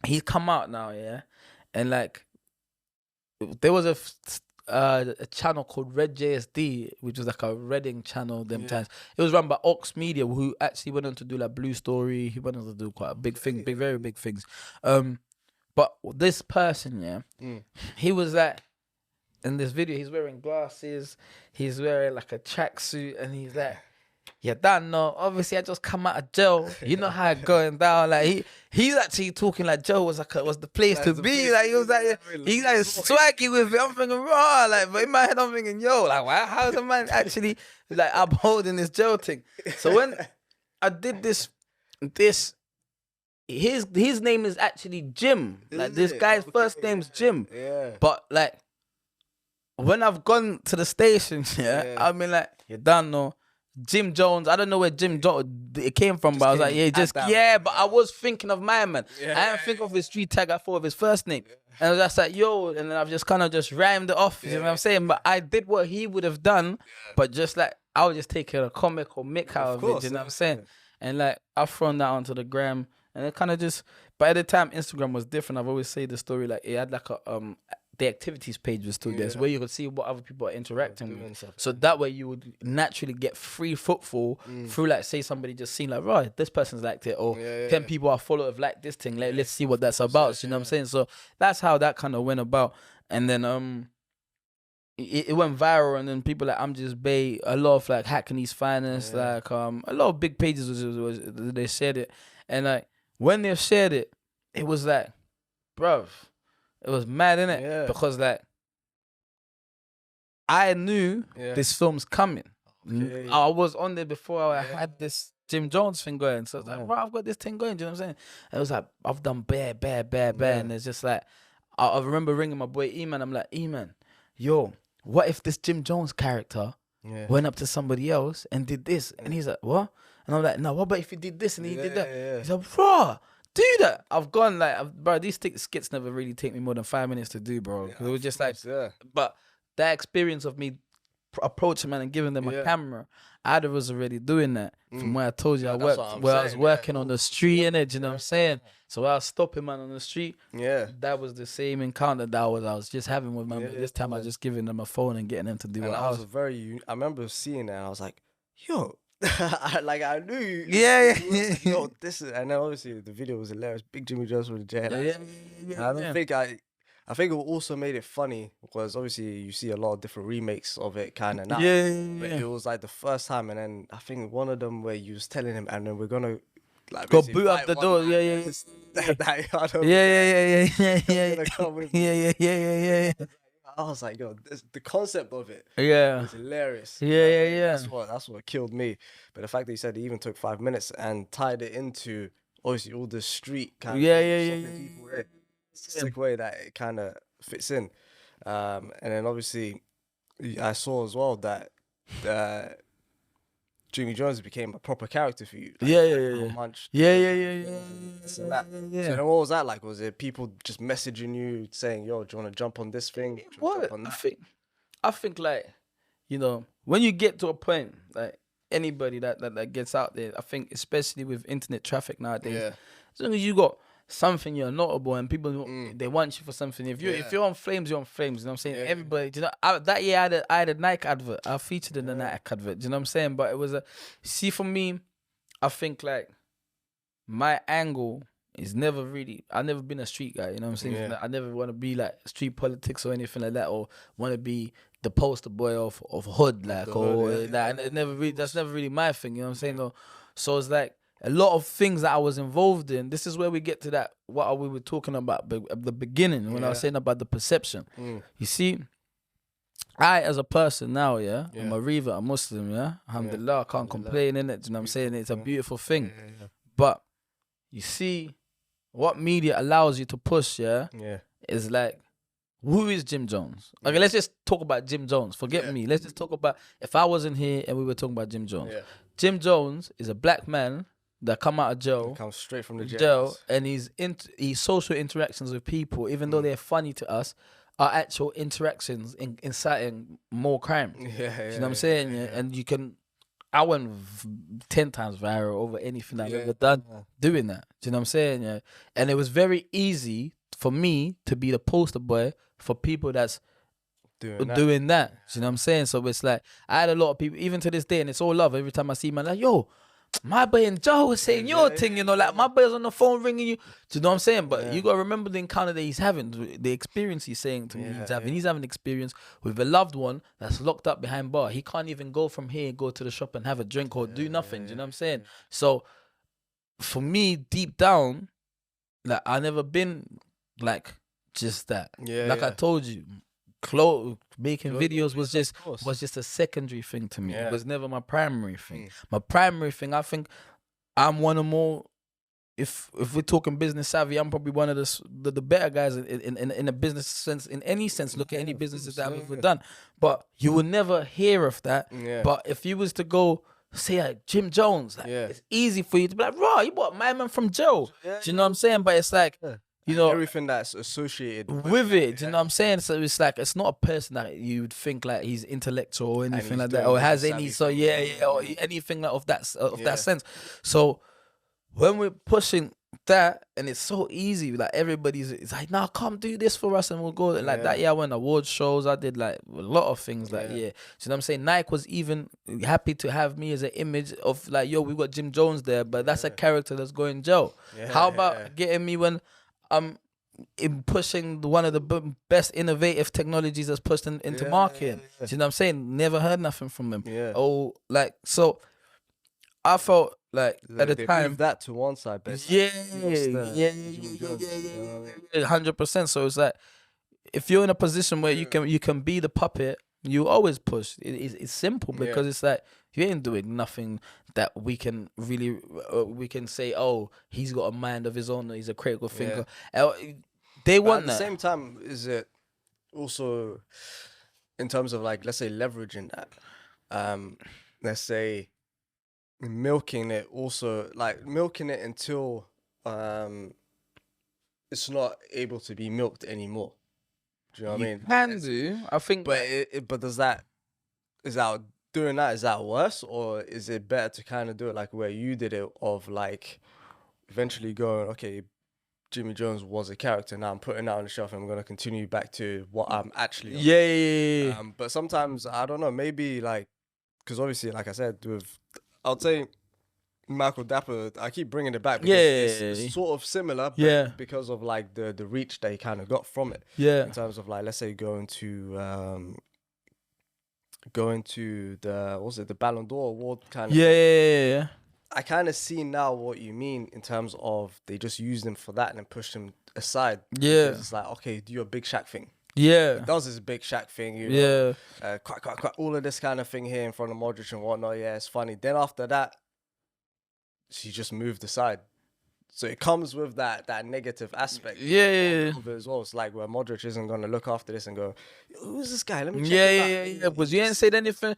He's come out now, and like there was a channel called Red JSD, which was like a Reading channel them times. It was run by Ox Media, who actually went on to do like Blue Story. He went on to do quite a big thing, very big things. But this person, he was like, in this video, he's wearing glasses, he's wearing like a tracksuit, and he's like, yeah, that no, obviously I just come out of jail. You know how it going down. Like he's actually talking like jail was the place to be. Like he was like, he's like swaggy with it. I'm thinking, raw, like, but in my head I'm thinking, yo, like, wow, how's a man actually like upholding this jail thing? So when I did this. His name is actually Jim. Like this guy's first name's Jim. Yeah. But like when I've gone to the station, I've been like, you don't know. Jim Jones, I don't know where Jim Jones it came from, but I was like, but I was thinking of my man. I didn't think of his street tag, I thought of his first name. And I was just like, yo, and then I've just kind of just rhymed it off, you know what I'm saying? But I did what he would have done, but just like, I would just take a comic or mick out of it, you know what I'm saying? And like, I've thrown that onto the gram, and it kind of just, but at the time, Instagram was different. I've always said the story, like, it had like a, the activities page was still there, so where you could see what other people are interacting with. So that way you would naturally get free footfall through, like, say somebody just seen like, right, this person's liked it, or 10 people are followers like this thing. Like, let's see what that's about. You know what I'm saying? So that's how that kind of went about. And then it went viral, and then people like I'm Just Bay, a lot of like Hackney's Finest, like a lot of big pages was they shared it, and like when they shared it, it was like, bruv. It was mad, innit? Yeah. Because like I knew this film's coming. Okay. I was on there before I had this Jim Jones thing going. So I was like, bro, I've got this thing going, do you know what I'm saying? And it was like, I've done bare. And it's just like, I remember ringing my boy E-Man. I'm like, E-Man, yo, what if this Jim Jones character went up to somebody else and did this? And he's like, what? And I'm like, no, what about if he did this and he did that? He's like, bro, do that. I've gone like, bro, these skits never really take me more than 5 minutes to do, bro. It was just like, but that experience of me approaching man and giving them a camera, I was already doing that. From where I told you I worked, where I was working on the street, innit? You know what I'm saying? So I was stopping man on the street. Yeah, that was the same encounter that I was just having with man. But this time I was just giving them a phone and getting them to do what I was. I remember seeing that and I was like, yo. I knew you. Yo, this is, and then obviously the video was hilarious. Big Jimmy Jones with the Jailhouse. I think it also made it funny because obviously you see a lot of different remakes of it kind of now. But it was like the first time, and then I think one of them where you was telling him, and then we're gonna like go boot up the door. I was like, yo, the concept of it was hilarious. That's what killed me. But the fact that he said he even took 5 minutes and tied it into obviously all the street kind of people. It's a sick way that it kind of fits in. And then obviously I saw as well that Jimmy Jones became a proper character for you. Like, So then what was that like? Was it people just messaging you saying, yo, do you want to jump on this thing? I think like, you know, when you get to a point, like anybody that gets out there, I think especially with internet traffic nowadays, as long as you got something, you're notable, and people they want you for something. If you're on flames, you're on flames. You know what I'm saying? Everybody, you know, that year I had a Nike advert. I featured in the Nike advert. You know what I'm saying? But it was for me, I think like my angle is never really. I've never been a street guy. You know what I'm saying? Like, I never want to be like street politics or anything like that, or want to be the poster boy of hood, like, or that. And it never really. That's never really my thing. You know what I'm saying? No. So it's like a lot of things that I was involved in. This is where we get to that, what we were talking about at the beginning when I was saying about the perception. You see, I, as a person now, I'm a Reva, a Muslim, alhamdulillah, I can't complain, innit? Do you know what I'm saying? It's a beautiful thing. But you see, what media allows you to push, is like, who is Jim Jones? Okay, let's just talk about Jim Jones. Forget me. Let's just talk about, if I wasn't here and we were talking about Jim Jones. Jim Jones is a black man that come out of jail. He comes straight from the jail. And his social interactions with people, even though they're funny to us, are actual interactions inciting more crime. You know what I'm saying? And you can, I went 10 times viral over anything I've ever done doing that. Do you know what I'm saying? Yeah. And it was very easy for me to be the poster boy for people that's doing that. Do you know what I'm saying? So it's like, I had a lot of people, even to this day, and it's all love. Every time I see man, like, yo, my boy and Joe was saying your thing, you know, like my boy's on the phone ringing you. Do you know what I'm saying? But you gotta remember the encounter that he's having, the experience he's saying to me he's having. He's having experience with a loved one that's locked up behind bar. He can't even go from here and go to the shop and have a drink or do nothing. Do you know what I'm saying? So for me, deep down, like I never been like just that. I told you, making videos was just a secondary thing to me. It was never my primary thing. My primary thing, I think I'm one of more, if we're talking business savvy, I'm probably one of the better guys in a business sense, in any sense. Look at any businesses that I've ever done. But you will never hear of that. But if you was to go say like Jim Jones, like, it's easy for you to be like, raw, you bought my man from jail. Do you know what I'm saying? But it's like, you know, everything that's associated with it. Do you know what I'm saying? So it's like, it's not a person that you would think like he's intellectual or anything like that, or has any or anything of that sense. So when we're pushing that, and it's so easy, like it's like, nah, come do this for us, and we'll go like that. I went award shows. I did like a lot of things. Like do you know what I'm saying? Nike was even happy to have me as an image of like, yo, we got Jim Jones there, but that's a character that's going jail. How about getting me when in pushing one of the best innovative technologies that's pushed into marketing? Do you know what I'm saying? Never heard nothing from them. Oh, like, so I felt like at the time that to one side, best. 100%. So it's like, if you're in a position where you can be the puppet, you always push. It's simple, because it's like, you ain't doing nothing that we can really we can say, oh, he's got a mind of his own, he's a critical thinker. They want that. At the same time, is it also in terms of like, let's say, leveraging that, let's say milking it until it's not able to be milked anymore. Do you know what I mean? Can do, I think, but doing that, is that worse, or is it better to kind of do it like where you did it, of like eventually going, okay, Jimmy Jones was a character, now I'm putting that on the shelf and I'm going to continue back to what I'm actually on. But sometimes, I don't know, maybe like, because obviously, like I said, I'll say Michael Dapper, I keep bringing it back because it's sort of similar, but because of like the reach that he kind of got from it. In terms of like, let's say going to the Ballon d'Or award kind of thing. I kind of see now what you mean in terms of they just used him for that and then pushed him aside. It's like, okay, do your Big Shaq thing. He does his Big Shaq thing, you know, quack, all of this kind of thing here in front of Modric and whatnot. It's funny. Then after that, she just moved aside. So it comes with that negative aspect. As well. It's like where Modric isn't going to look after this and go, who's this guy? Let me check him out. Because you ain't said anything.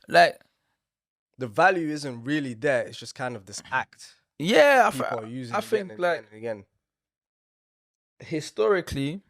Like, the value isn't really there. It's just kind of this act. I think like, historically,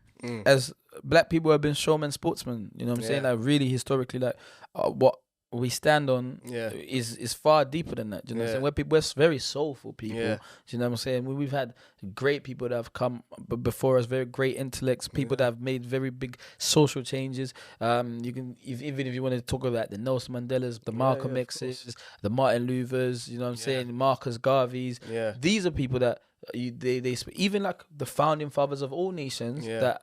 as black people have been showmen, sportsmen, you know what I'm saying? Like, really historically, like, what we stand on is far deeper than that. Do you know what I'm saying? We're very soulful people. Do you know what I'm saying? We've had great people that have come before us, very great intellects, people that have made very big social changes. You can, even if you want to talk about the Nelson Mandelas, the Malcolm X's, the Martin Luthers, you know what I'm saying? Marcus Garveys. These are people that they even like the founding fathers of all nations that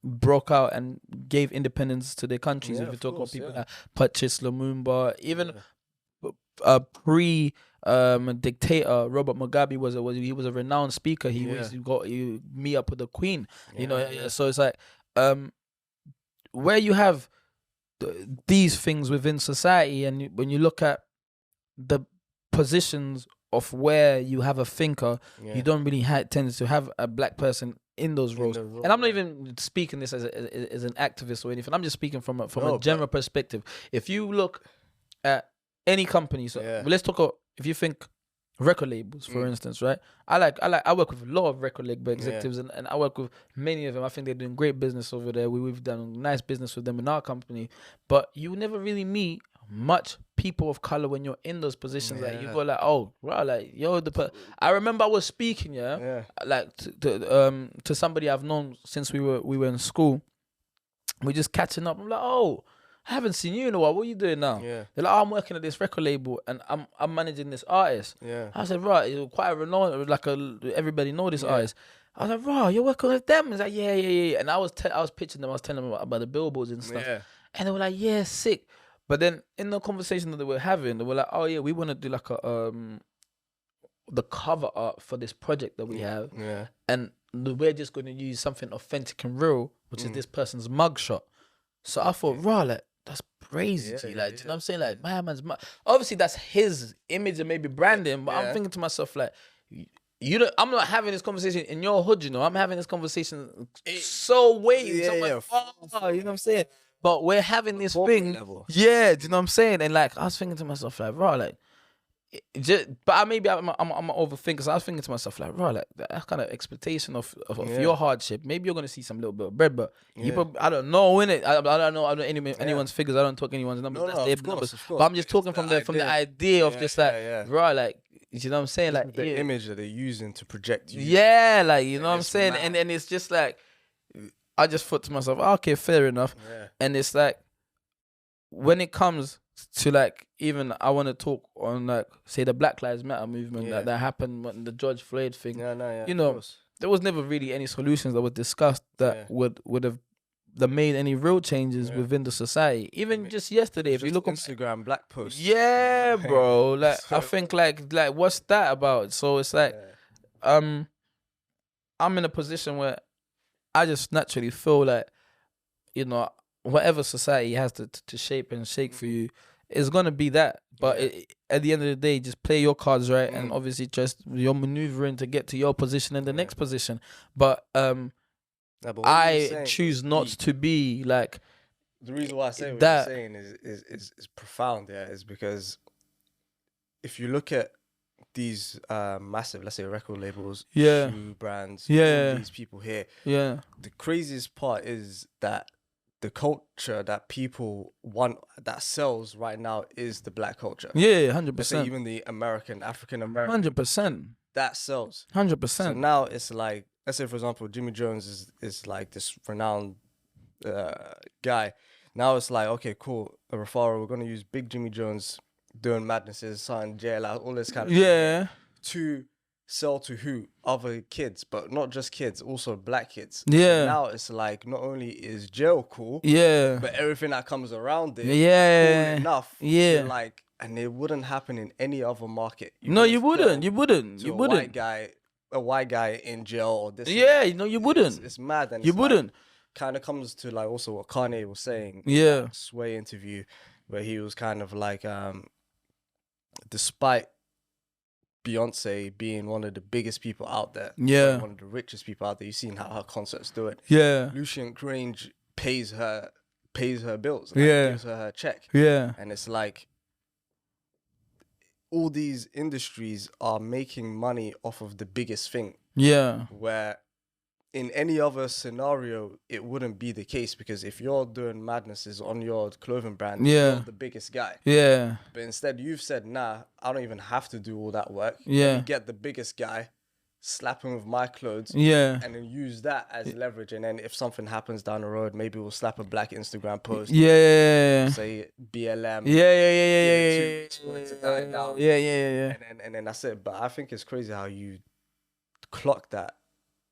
broke out and gave independence to their countries. If you talk about people like Patrice Lumumba, even pre a dictator. Robert Mugabe was a renowned speaker. You meet up with the Queen. So it's like where you have these things within society, and when you look at the positions of where you have a thinker, you don't really tend to have a black person in those roles. And I'm not even speaking this as an activist or anything. I'm just speaking from a general perspective. If you look at any company, let's talk about, if you think record labels, for instance, right? I work with a lot of record label executives, and I work with many of them. I think they're doing great business over there. We've done nice business with them in our company, but you never really meet much people of color when you're in those positions. Like you go like, oh wow, like yo, I remember I was speaking, like to somebody I've known since we were in school. We're just catching up. I'm like, oh, I haven't seen you in a while. What are you doing now? They're like, oh, I'm working at this record label and I'm managing this artist. I said, right, you're quite a renowned, like everybody know this artist. I was like, right, you're working with them? He's like, yeah. And I was pitching them. I was telling them about the billboards and stuff. And they were like, yeah, sick. But then in the conversation that they were having, they were like, oh yeah, we want to do like the cover art for this project that we have. And we're just going to use something authentic and real, which is this person's mugshot. So I thought, raw, like, that's crazy. Do you know what I'm saying? Like, my man's obviously that's his image and maybe branding, but I'm thinking to myself, like, I'm not having this conversation in your hood, you know. I'm having this conversation so way. You know what I'm saying? But we're having this thing. Level. Yeah, do you know what I'm saying? And like, I was thinking to myself, like, raw, like, but maybe I'm an overthinker. So I was thinking to myself, like, right, like that kind of expectation of your hardship. Maybe you're gonna see some little bit of bread, but I don't know, innit? I don't know. I don't know anyone's figures. I don't talk anyone's numbers. That's their numbers. But I'm just talking from the idea of just like, right, like, you know what I'm saying? Like the image that they're using to project you. Yeah, like, you know what I'm saying? And it's just like, I just thought to myself, okay, fair enough. And it's like, when it comes to like, even I want to talk on like, say the Black Lives Matter movement that happened when the George Floyd thing. You know, there was never really any solutions that were discussed that would have made any real changes within the society. Even just yesterday, if you look on Instagram black posts. Yeah, bro. Like I think like what's that about? So it's like I'm in a position where I just naturally feel like, you know, whatever society has to shape and shake for you, it's gonna be that. But at the end of the day, just play your cards right, and obviously just you're maneuvering to get to your position and the next position. But I choose not to be like. The reason why I say what you're saying is profound. Yeah, is because if you look at these massive, let's say, record labels, shoe brands, all these people here, the craziest part is that the culture that people want that sells right now is the black culture. 100%. Even the African American, 100%. That sells. 100%. So now it's like, let's say for example, Jimmy Jones is like this renowned guy. Now it's like, okay, cool, Rufaro, we're gonna use Big Jimmy Jones doing madnesses, signing Jailhouse, all this kind of shit, to sell to who? Other kids, but not just kids, also black kids. So now it's like, not only is jail cool, but everything that comes around it, cool enough. To like, and it wouldn't happen in any other market. You wouldn't. A white guy in jail or this. You wouldn't. It's mad. And you wouldn't. Kind of comes to like also what Kanye was saying. Sway interview, where he was kind of like, despite Beyonce being one of the biggest people out there, one of the richest people out there, you've seen how her concerts do it. Lucian Grange pays her bills, gives her check. And it's like, all these industries are making money off of the biggest thing. Where in any other scenario, it wouldn't be the case, because if you're doing madnesses on your clothing brand, you're the biggest guy. But instead, you've said, nah, I don't even have to do all that work. Let me get the biggest guy, slap him with my clothes, and then use that as leverage. And then if something happens down the road, maybe we'll slap a black Instagram post. Say BLM. And then that's it. But I think it's crazy how you clock that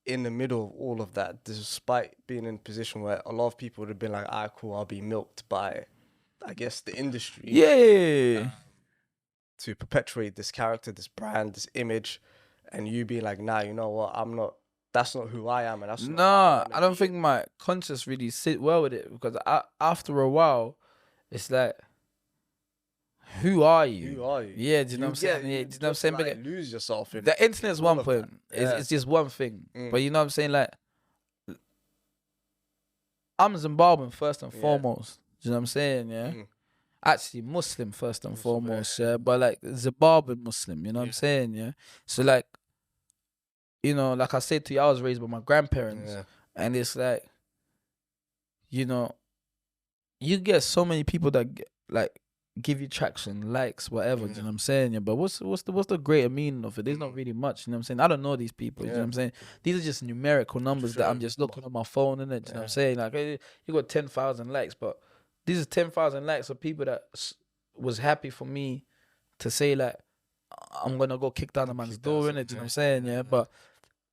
in the middle of all of that, despite being in a position where a lot of people would have been like, cool, I'll be milked by, I guess, the industry. to perpetuate this character, this brand, this image, and you being like, nah, you know what, that's not who I am, and that's not Nah, I don't think my conscience really sit well with it, because after a while, it's like, who are you? Who are you? Yeah, do you know what I'm saying? Yeah, do you know what I'm saying? Like, lose yourself in the internet's all one of point. that. It's just one thing. Mm. But you know what I'm saying? Like, I'm Zimbabwean first and foremost. Do you know what I'm saying? Yeah. Mm. Actually, Muslim first and foremost. Yeah. But like Zimbabwean Muslim. You know what I'm saying? Yeah. So like, you know, like I said to you, I was raised by my grandparents, and it's like, you know, you get so many people that like give you traction, likes, whatever. Do you know what I'm saying? Yeah. But what's the greater meaning of it? There's not really much. You know what I'm saying? I don't know these people. You know what I'm saying? These are just numerical numbers that I'm just looking on my phone, innit? You know what I'm saying? Like, hey, you got 10,000 likes, but these are 10,000 likes of people that was happy for me to say like, I'm gonna go kick down the man's door, innit? You know what I'm saying? Yeah. But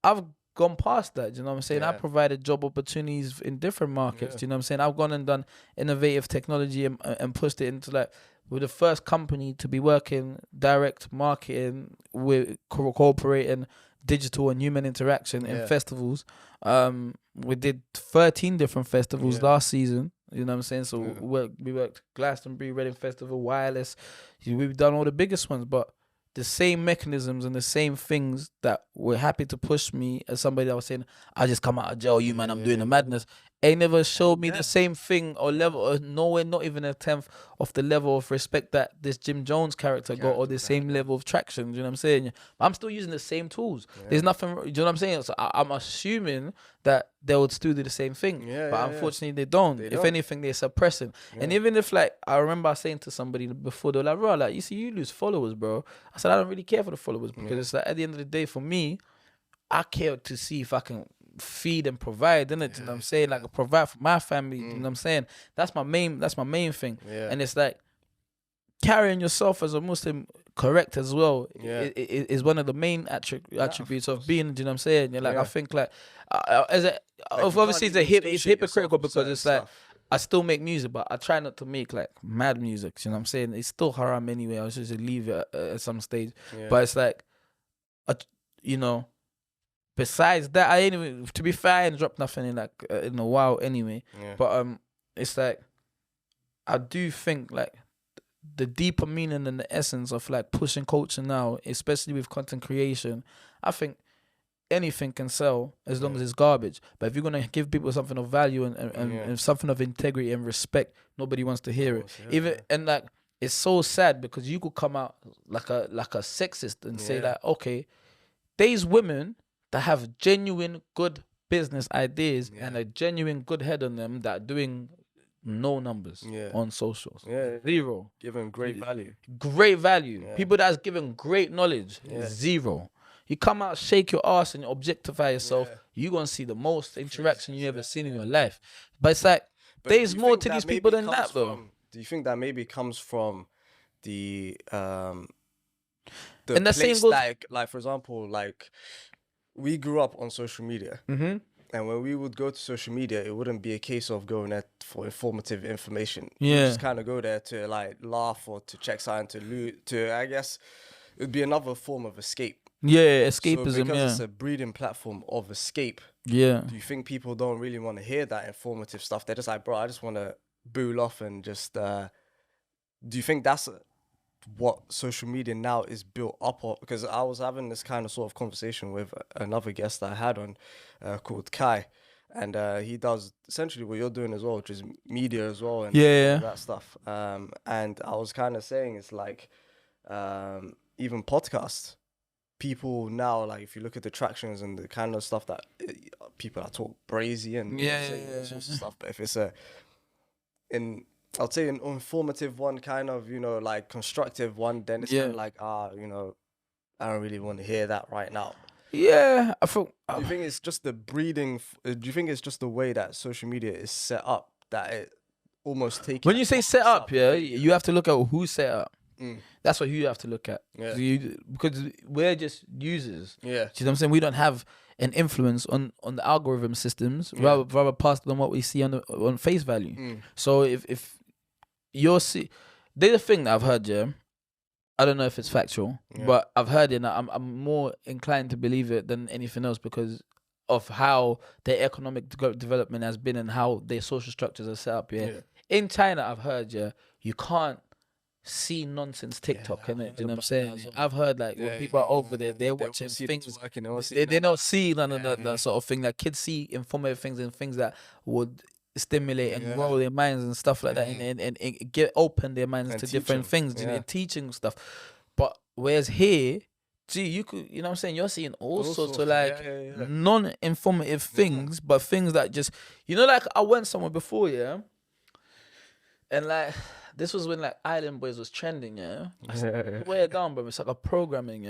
I've gone past that, you know what I'm saying? I provided job opportunities in different markets, you know what I'm saying? I've gone and done innovative technology and pushed it into like, we're the first company to be working direct marketing with cooperating digital and human interaction in festivals. We did 13 different festivals last season, you know what I'm saying? So we worked Glastonbury, Reading Festival, Wireless. We've done all the biggest ones, but the same mechanisms and the same things that were happy to push me as somebody that was saying, I just come out of jail, you man, I'm doing the madness. They never showed me the same thing or level, or nowhere, not even a tenth of the level of respect that this Jim Jones character got, or the same level of traction. Do you know what I'm saying? I'm still using the same tools. There's nothing, do you know what I'm saying? So I'm assuming that they would still do the same thing. But unfortunately, they don't. If anything, they're suppressing. And even if, like, I remember saying to somebody before, they were like, bro, like, you see, you lose followers, bro. I said, I don't really care for the followers, because it's like, at the end of the day, for me, I care to see if I can feed and provide, innit? You know what I'm saying? Like, provide for my family, you know what I'm saying? That's my main thing. And it's like, carrying yourself as a Muslim correct as well is one of the main attributes of being, you know what I'm saying? You're like, I think like, obviously it's hypocritical, because it's like, I still make music, but I try not to make like mad music, you know what I'm saying? It's still haram anyway. I was just leave it at some stage. But it's like, you know, besides that, I ain't even, to be fair, I ain't dropped nothing in like in a while anyway. But it's like, I do think like the deeper meaning and the essence of like pushing culture now, especially with content creation, I think anything can sell as long as it's garbage. But if you're gonna give people something of value and something of integrity and respect, nobody wants to hear it. And like, it's so sad, because you could come out like a sexist and say that, okay, these women that have genuine good business ideas and a genuine good head on them that are doing no numbers on socials. Zero. Giving great value. Great value. People that's giving great knowledge. Zero. You come out, shake your ass and objectify yourself, you're going to see the most interaction you ever seen in your life. But it's like, there's more to these people than that, though. Do you think that maybe comes from the and the same place goes, like, for example, like, we grew up on social media. And when we would go to social media, it wouldn't be a case of going there for informative information. You just kind of go there to like laugh or to check something, to loot, I guess it would be another form of escape. Escapism. So because it's a breeding platform of escape, do you think people don't really want to hear that informative stuff? They're just like, bro, I just want to bool off and just, do you think that's what social media now is built up of? Because I was having this kind of sort of conversation with another guest that I had on called Kai, and he does essentially what you're doing as well, which is media as well, and all that stuff. And I was kind of saying, it's like, even podcasts, people now, like, if you look at the tractions and the kind of stuff that people that talk brazy and all sorts of stuff, but if it's I'd say an informative one, kind of, you know, like constructive one, then it's kind of like, you know, I don't really want to hear that right now. I thought. Do you think it's just the breeding? Do you think it's just the way that social media is set up that it almost takes? When you say set up, you have to look at who set up. That's what you have to look at. Because we're just users. Do you know what I'm saying? We don't have an influence on the algorithm systems, rather past than what we see on face value. So if you're there's a thing that I've heard, I don't know if it's factual, but I've heard it. And I'm more inclined to believe it than anything else because of how their economic development has been and how their social structures are set up. Yeah. In China, I've heard you can't see nonsense TikTok, innit? Do you know what I'm saying? I've heard like when people are over there, they're watching things. They don't see none of that sort of thing. Like kids see informative things and things that would stimulate and grow their minds and stuff like that, and get open their minds to different things. They're teaching stuff, but whereas here. Gee, you could, you know what I'm saying? You're seeing all sorts of like non-informative things, but things that just, you know, like I went somewhere before, and like this was when like Island Boys was trending, Way down, bro. It's like a programming,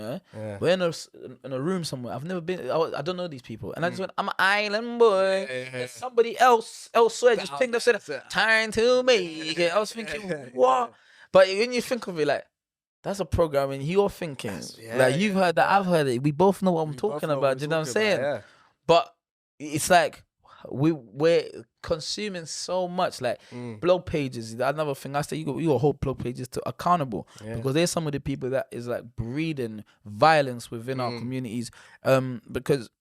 We're in a room somewhere. I've never been. I don't know these people, and I just went, I'm an Island Boy. And somebody elsewhere just pinged up, said, "Time to make it." I was thinking, what? But when you think of it, like. That's a program, and you're thinking you've heard that, I've heard it. We both know what I'm talking about. Do you know what I'm saying? But it's like we're consuming so much, like blog pages. Another thing I say, you got hold blog pages to accountable because there's some of the people that is like breeding violence within our communities. Because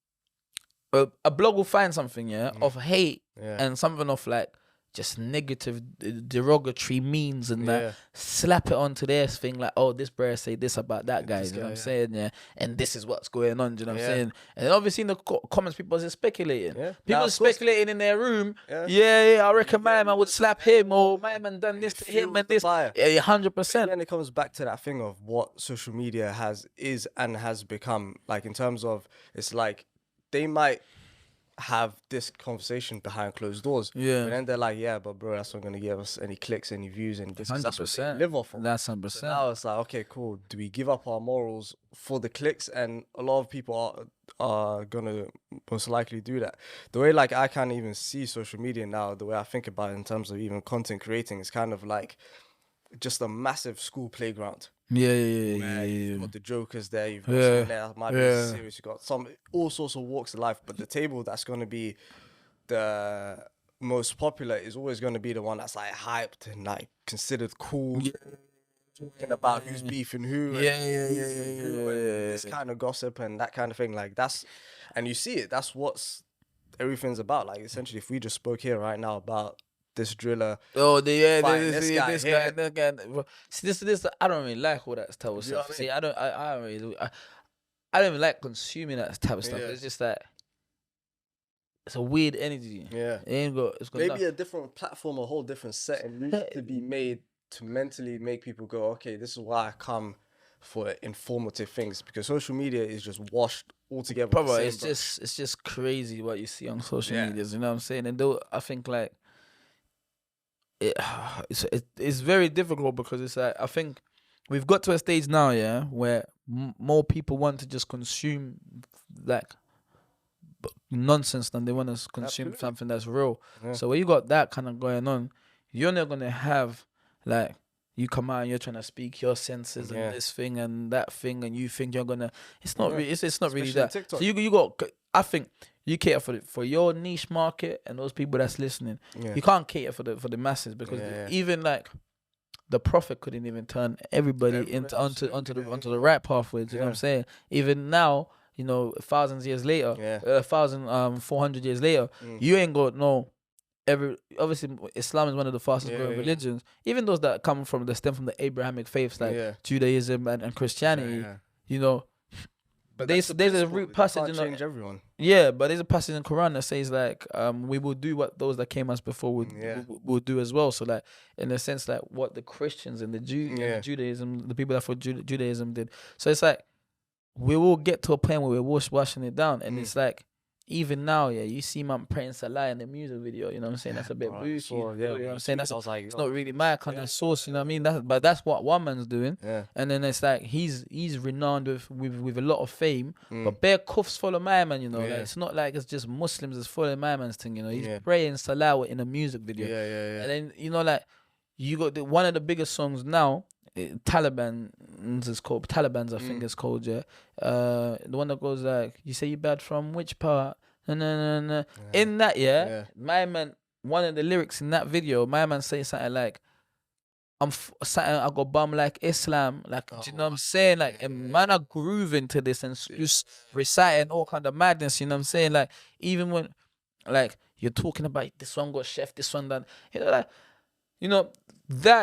a blog will find something of hate and something of like. Just negative, derogatory memes and that slap it onto their thing like, oh, this bro say this about that guy, you know what I'm saying? And this is what's going on, do you know what I'm saying? And then obviously in the comments, people are speculating. People are speculating in their room. I reckon my man would slap him, or my man done this to him and this. 100%. And it comes back to that thing of what social media is and has become. Like in terms of, it's like they might have this conversation behind closed doors. But then they're like, but bro, that's not going to give us any clicks, any views, and that's what they live off of. That's 100%. So now it's like, okay, cool. Do we give up our morals for the clicks? And a lot of people are going to most likely do that. The way like I can't even see social media now, the way I think about it in terms of even content creating, is kind of like just a massive school playground. You've got the jokers there, you've got someone there that might be serious, you've got all sorts of walks of life, but the table that's going to be the most popular is always going to be the one that's like hyped and like considered cool, talking about who's beefing who, this kind of gossip and that kind of thing. Like that's, and you see it, that's what's everything's about. Like essentially, if we just spoke here right now about this driller. This guy. See, this. I don't really like all that type of stuff. See, I don't even like consuming that type of stuff. It's just that it's a weird energy. It ain't got. It's got maybe a different platform, a whole different setting needs to be made to mentally make people go, okay, this is why I come for informative things, because social media is just washed altogether. Probably it's just crazy what you see on social media. You know what I'm saying? And though I think like. It's very difficult because it's like I think we've got to a stage now, where more people want to just consume like nonsense than they want to consume something that's real. So when you got that kind of going on, you're not gonna have like you come out and you're trying to speak your senses and this thing and that thing, and you think you're gonna. It's not really. It's not really that. TikTok. So you got. I think. You cater for your niche market and those people that's listening. You can't cater for the masses because even like the Prophet couldn't even turn everybody onto the right pathways. You know what I'm saying? Even now, you know, 1,000 years later, 1,400 years later, you ain't got no. Obviously, Islam is one of the fastest growing religions. Even those that come from the stem from the Abrahamic faiths like Judaism and Christianity, you know. But there's a root passage in change everyone. But there's a passage in the Quran that says like we will do what those that came us before would do as well. So like in a sense like what the Christians and the Judaism, the people that for Judaism did. So it's like we will get to a point where we're washing it down, and it's like even now, you see man praying Salah in the music video, you know what I'm saying? That's a bit bougie. You know what I'm saying? It's not really my kind of source, you know what I mean? But that's what one man's doing. And then it's like he's renowned with a lot of fame, but bare kuffs follow my man, you know. Like, it's not like it's just Muslims that's following my man's thing, you know. He's praying Salah in a music video. And then, you know, like you got one of the biggest songs now, Taliban's I think it's called, the one that goes like, you say you bad from which part? No. In that, my man, one of the lyrics in that video, my man saying something like, I got bum like Islam, like do you know what I'm saying? Like, and man are grooving to this and just reciting all kind of madness. You know what I'm saying? Like, even when, like, you're talking about this one got chef, this one done. That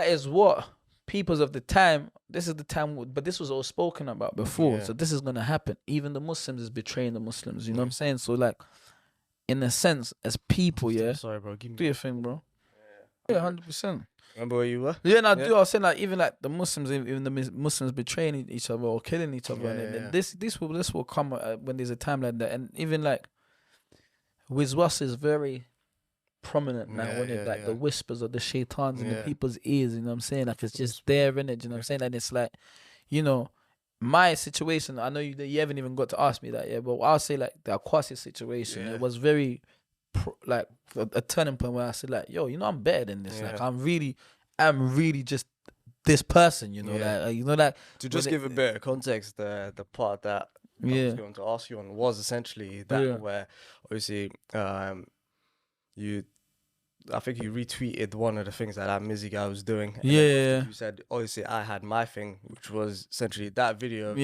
is what peoples of the time. This is the time, but this was all spoken about before. So this is gonna happen. Even the Muslims is betraying the Muslims. You know what I'm saying? So like, in a sense, as people, Sorry, bro. do your thing, bro. Yeah, 100%. Remember where you were? Yeah, no, I do. I was saying like even like the Muslims, even the Muslims betraying each other or killing each other, and this will come when there's a time like that, and even like Wizwas is very prominent now when it like the whispers of the shaitans in the people's ears. You know what I'm saying? Like it's just there in it. You know what I'm saying? And it's like, my situation. I know you haven't even got to ask me that yet, but I'll say like the Akwasi situation. It was very like a turning point where I said like, yo, I'm better than this. Like I'm really just this person. Like to just give a bit of context, the part that I was going to ask you on was essentially that where obviously I think you retweeted one of the things that Mizzy guy was doing. And you said obviously I had my thing, which was essentially that video.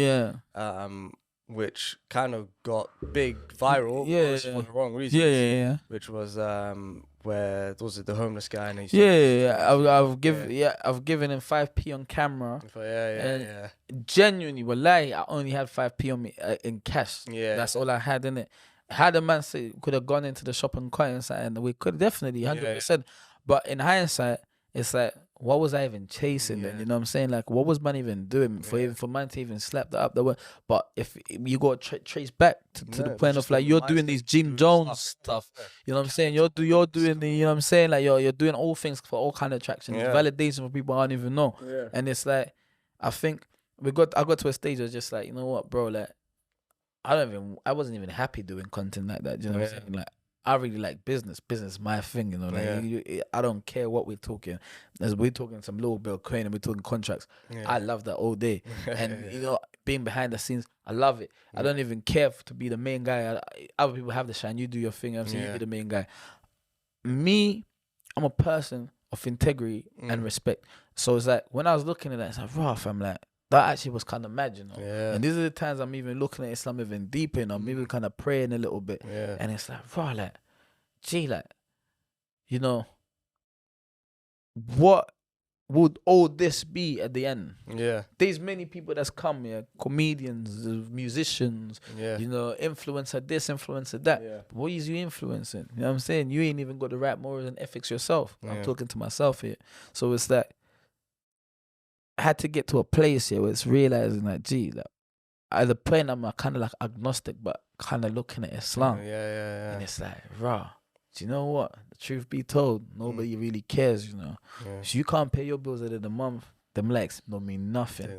Which kind of got big viral for the wrong reasons. Which was where was it the homeless guy and he said, I've given him 5p on camera. Genuinely, wallahi, I only had 5p on me in cash. That's all I had in it. Had a man say could have gone into the shop and cut inside, and we could definitely 100%. But in hindsight, it's like, what was I even chasing then? You know what I'm saying? Like, what was man even doing for man to even slap that up the way? But if you got to trace back to the point of like you're doing these Jim Jones stuff, you know what I'm saying? You're doing the, you know what I'm saying? Like you're doing all things for all kind of traction, validation for people I don't even know. And it's like, I think I got to a stage where it's just like, you know what, bro? Like, I wasn't even happy doing content like that. Do you know what I'm saying? Like, I really like business. Business is my thing, I don't care what we're talking. As we're talking some little bill coin and we're talking contracts. I love that all day. And being behind the scenes, I love it. I don't even care to be the main guy. Other people have the shine. You do your thing. You be the main guy. Me, I'm a person of integrity and respect. So it's like when I was looking at that, it's like, rough. I'm like, that actually was kind of mad, And these are the times I'm even looking at Islam even deeper, and I'm even kind of praying a little bit. And it's like, bro, like, gee, like, what would all this be at the end? There's many people that's come here, comedians, musicians, influencer this, influencer that. But what is you influencing? You know what I'm saying? You ain't even got the right morals and ethics yourself. I'm talking to myself here. So it's that I had to get to a place here where it's realizing that, gee, like, at the point I'm kind of like agnostic, but kind of looking at Islam. And it's like, rah, do you know what? The truth be told, nobody really cares, So you can't pay your bills at the end of the month, them likes don't mean nothing.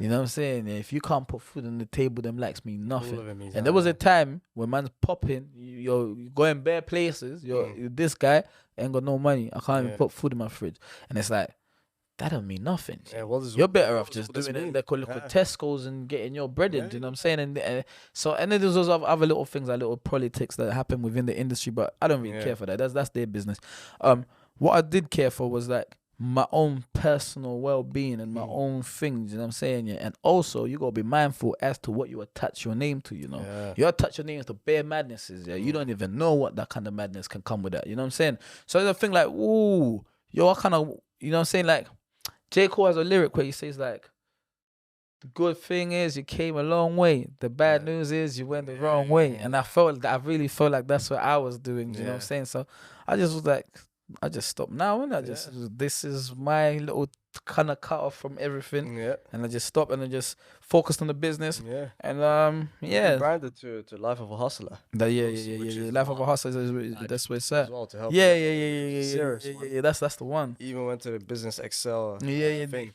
You know what I'm saying? If you can't put food on the table, them likes mean nothing. And there was a time when man's popping, you're going bare places, you're this guy ain't got no money. I can't even put food in my fridge. And it's like, that don't mean nothing. You're better off just doing it. They call it Tesco's and getting your bread in. Do you know what I'm saying? And then there's those other little things, like little politics that happen within the industry. But I don't really care for that. That's their business. What I did care for was like my own personal well-being and my own things. You know what I'm saying? And also you gotta be mindful as to what you attach your name to. You attach your name to bare madnesses. You don't even know what that kind of madness can come with that. You know what I'm saying? So the thing like, ooh, I kind of, you know what I'm saying? Like, J. Cole has a lyric where he says like, the good thing is you came a long way. The bad news is you went the wrong way. And I really felt like that's what I was doing. You know what I'm saying? So I just was like, I just stopped now, and this is my little kind of cut off from everything. And I just stopped and I just focused on the business. And you branded to life of a hustler. Life of a hustler is that's what it's at. Well, to help Yeah. That's the one. Even went to the Business Excel thing.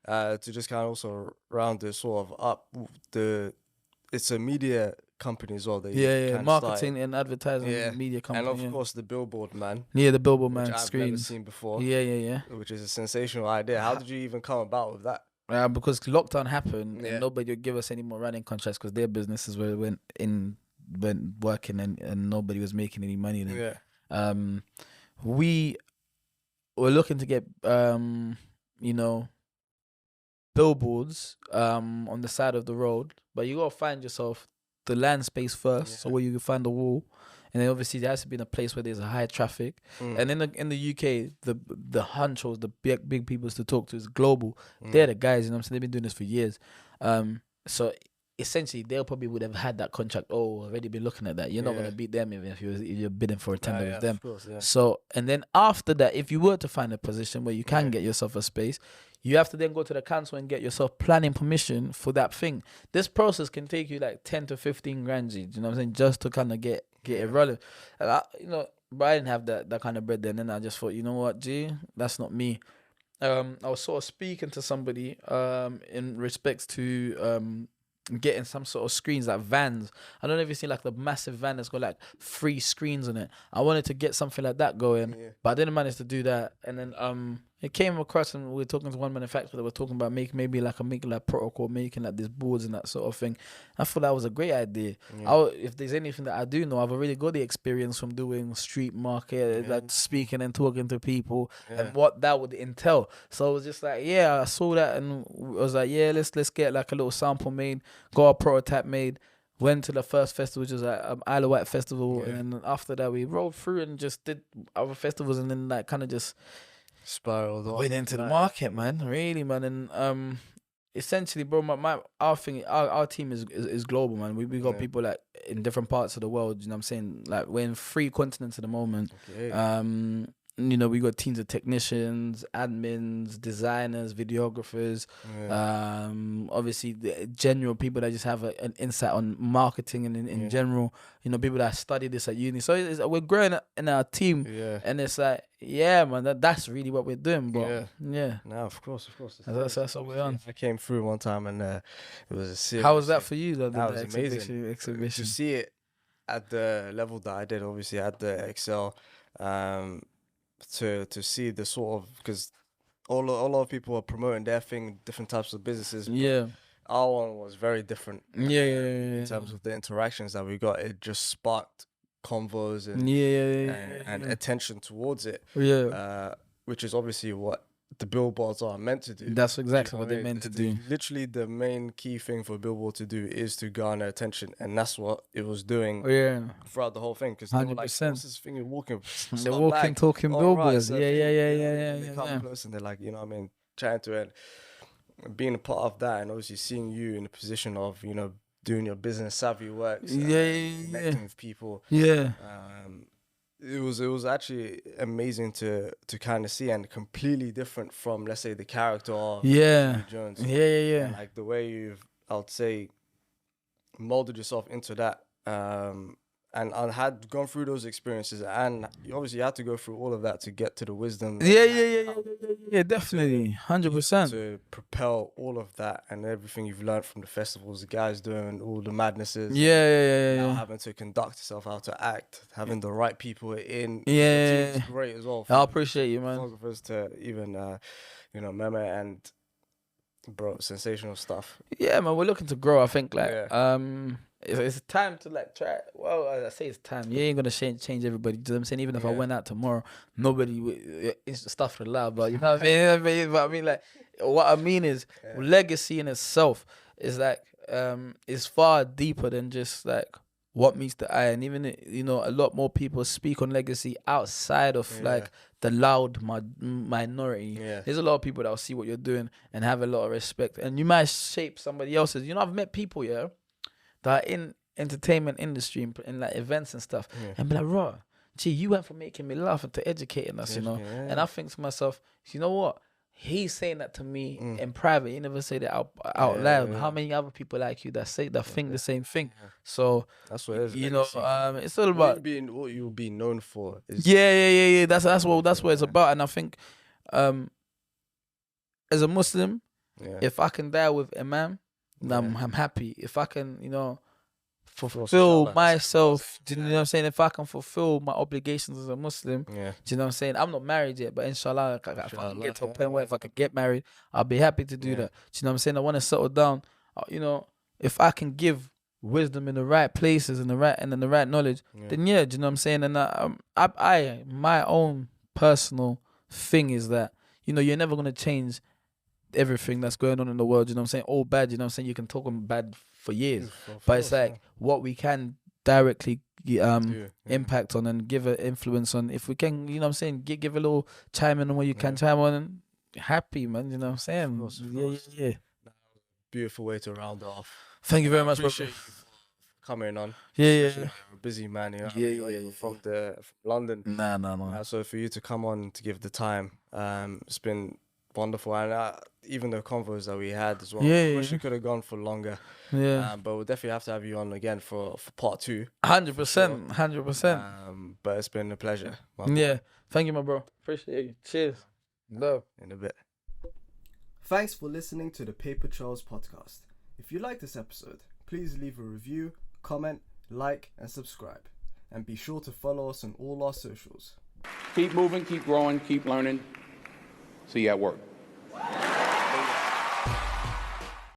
To just kind of also round this sort of up, it's a media company as well. Marketing and advertising media company. And of course the Billboard man. The Billboard man I've never seen before. Which is a sensational idea. How did you even come about with that? Because lockdown happened and nobody would give us any more running contracts because their businesses went working and nobody was making any money then. We were looking to get billboards on the side of the road, but you gotta find yourself the land space first, so where you can find the wall, and then obviously there has to be in a place where there's a high traffic. And in the UK, the honchos, the big peoples to talk to is global. They're the guys, so they've been doing this for years. So essentially they probably would have had that contract. Already been looking at that. You're not gonna beat them even if you're bidding for a tender with them. Of course, So and then after that, if you were to find a position where you can get yourself a space, you have to then go to the council and get yourself planning permission for that thing. This process can take you like 10 to 15 grand, you know what I'm saying, just to kind of get it rolling. And but I didn't have that kind of bread then. And I just thought, you know what, that's not me. I was sort of speaking to somebody in respects to getting some sort of screens, like vans. I don't know if you've seen like the massive van that's got like 3 screens on it. I wanted to get something like that going, but I didn't manage to do that. And then it came across, and we were talking to one manufacturer that was talking about making like protocol, making like these boards and that sort of thing. I thought that was a great idea. If there's anything that I do know, I've already got the experience from doing street market, like speaking and talking to people, and what that would entail. So I was just like, I saw that, and I was like, let's get like a little sample made, got a prototype made. Went to the first festival, which was like Isle of Wight festival, and then after that we rolled through and just did other festivals, and then like kind of just spiraled went into the market, man. Really, man. And essentially, bro, our team is global, man. We got people like in different parts of the world. You know what I'm saying? Like we're in 3 continents at the moment. Okay. We got teams of technicians, admins, designers, videographers. Obviously, the general people that just have an insight on marketing and in general. People that study this at uni. So we're growing in our team, and it's like, man, that's really what we're doing. But no, of course, that's what we're on. I came through one time, and it was a serious. How was that for you? That was amazing. Exhibition. To see it at the level that I did, obviously at the Excel. To see the sort of, because a lot of people are promoting their thing, different types of businesses. Our one was very different. In terms of the interactions that we got, it just sparked convos and attention towards it. Which is obviously what the billboards are meant to do. That's exactly what they're meant to do. Literally, the main key thing for a billboard to do is to garner attention, and that's what it was doing throughout the whole thing. Because they were like, what's this thing you're walking? They're walking, talking billboards. Right, so they come close and they're like, trying to being a part of that, and obviously seeing you in a position of, doing your business savvy works, connecting with people. It was actually amazing to kind of see, and completely different from, let's say, the character of Jimmy Jones. And like the way you've, I would say, molded yourself into that. And I had gone through those experiences, and you had to go through all of that to get to the wisdom. Yeah, definitely, 100%. To propel all of that and everything you've learned from the festivals, the guys doing all the madnesses. Now having to conduct yourself, how to act, having the right people in. It's great as well. I appreciate you, man. Photographers to even, Meme and bro, sensational stuff. Yeah, man, we're looking to grow. I think it's time to like try. Well, I say it's time. You ain't gonna change everybody. You know what I'm saying? Even if I went out tomorrow, nobody. It's stuff for the love, but you know what I mean. But I mean, like, what I mean is legacy in itself is like is far deeper than just like what meets the eye. And even a lot more people speak on legacy outside of like the loud minority. There's a lot of people that will see what you're doing and have a lot of respect, and you might shape somebody else's. I've met people that are in entertainment industry in like events and stuff, and be like, "Raw, gee, you went from making me laugh to educating us, And I think to myself, you know what? He's saying that to me in private. He never say that out loud. How many other people like you that think the same thing? So that's what it is. It's all about what you'll be known for. Is That's what it's about. And I think, as a Muslim, if I can die with Imam, I'm happy. If I can, fulfill myself, do you know what I'm saying? If I can fulfill my obligations as a Muslim, do you know what I'm saying? I'm not married yet, but inshallah, if I can get to a point where if I can get married, I'll be happy to do that. Do you know what I'm saying? I want to settle down. If I can give wisdom in the right places and the right knowledge, then do you know what I'm saying? And I my own personal thing is that, you know, you're never gonna change everything that's going on in the world. You know what I'm saying? All bad. You know what I'm saying? You can talk on bad for years, but it's like what we can directly impact on and give an influence on. If we can, you know what I'm saying, give a little chime in on where you can chime on. And happy, man. You know what I'm saying? Of course. Yeah. Beautiful way to round it off. Thank you very much, bro. Appreciate you for coming on. Yeah. You're a busy man, you know. Yeah. From London. Nah. So for you to come on to give the time, it's been wonderful, and even the convos that we had as well. I wish we could have gone for longer. Yeah. But we'll definitely have to have you on again for part 2. 100%. 100%. But it's been a pleasure. Yeah. Thank you, my bro. Appreciate you. Cheers. Love. In a bit. Thanks for listening to the Paper Trails podcast. If you like this episode, please leave a review, comment, like, and subscribe. And be sure to follow us on all our socials. Keep moving, keep growing, keep learning. See you at work.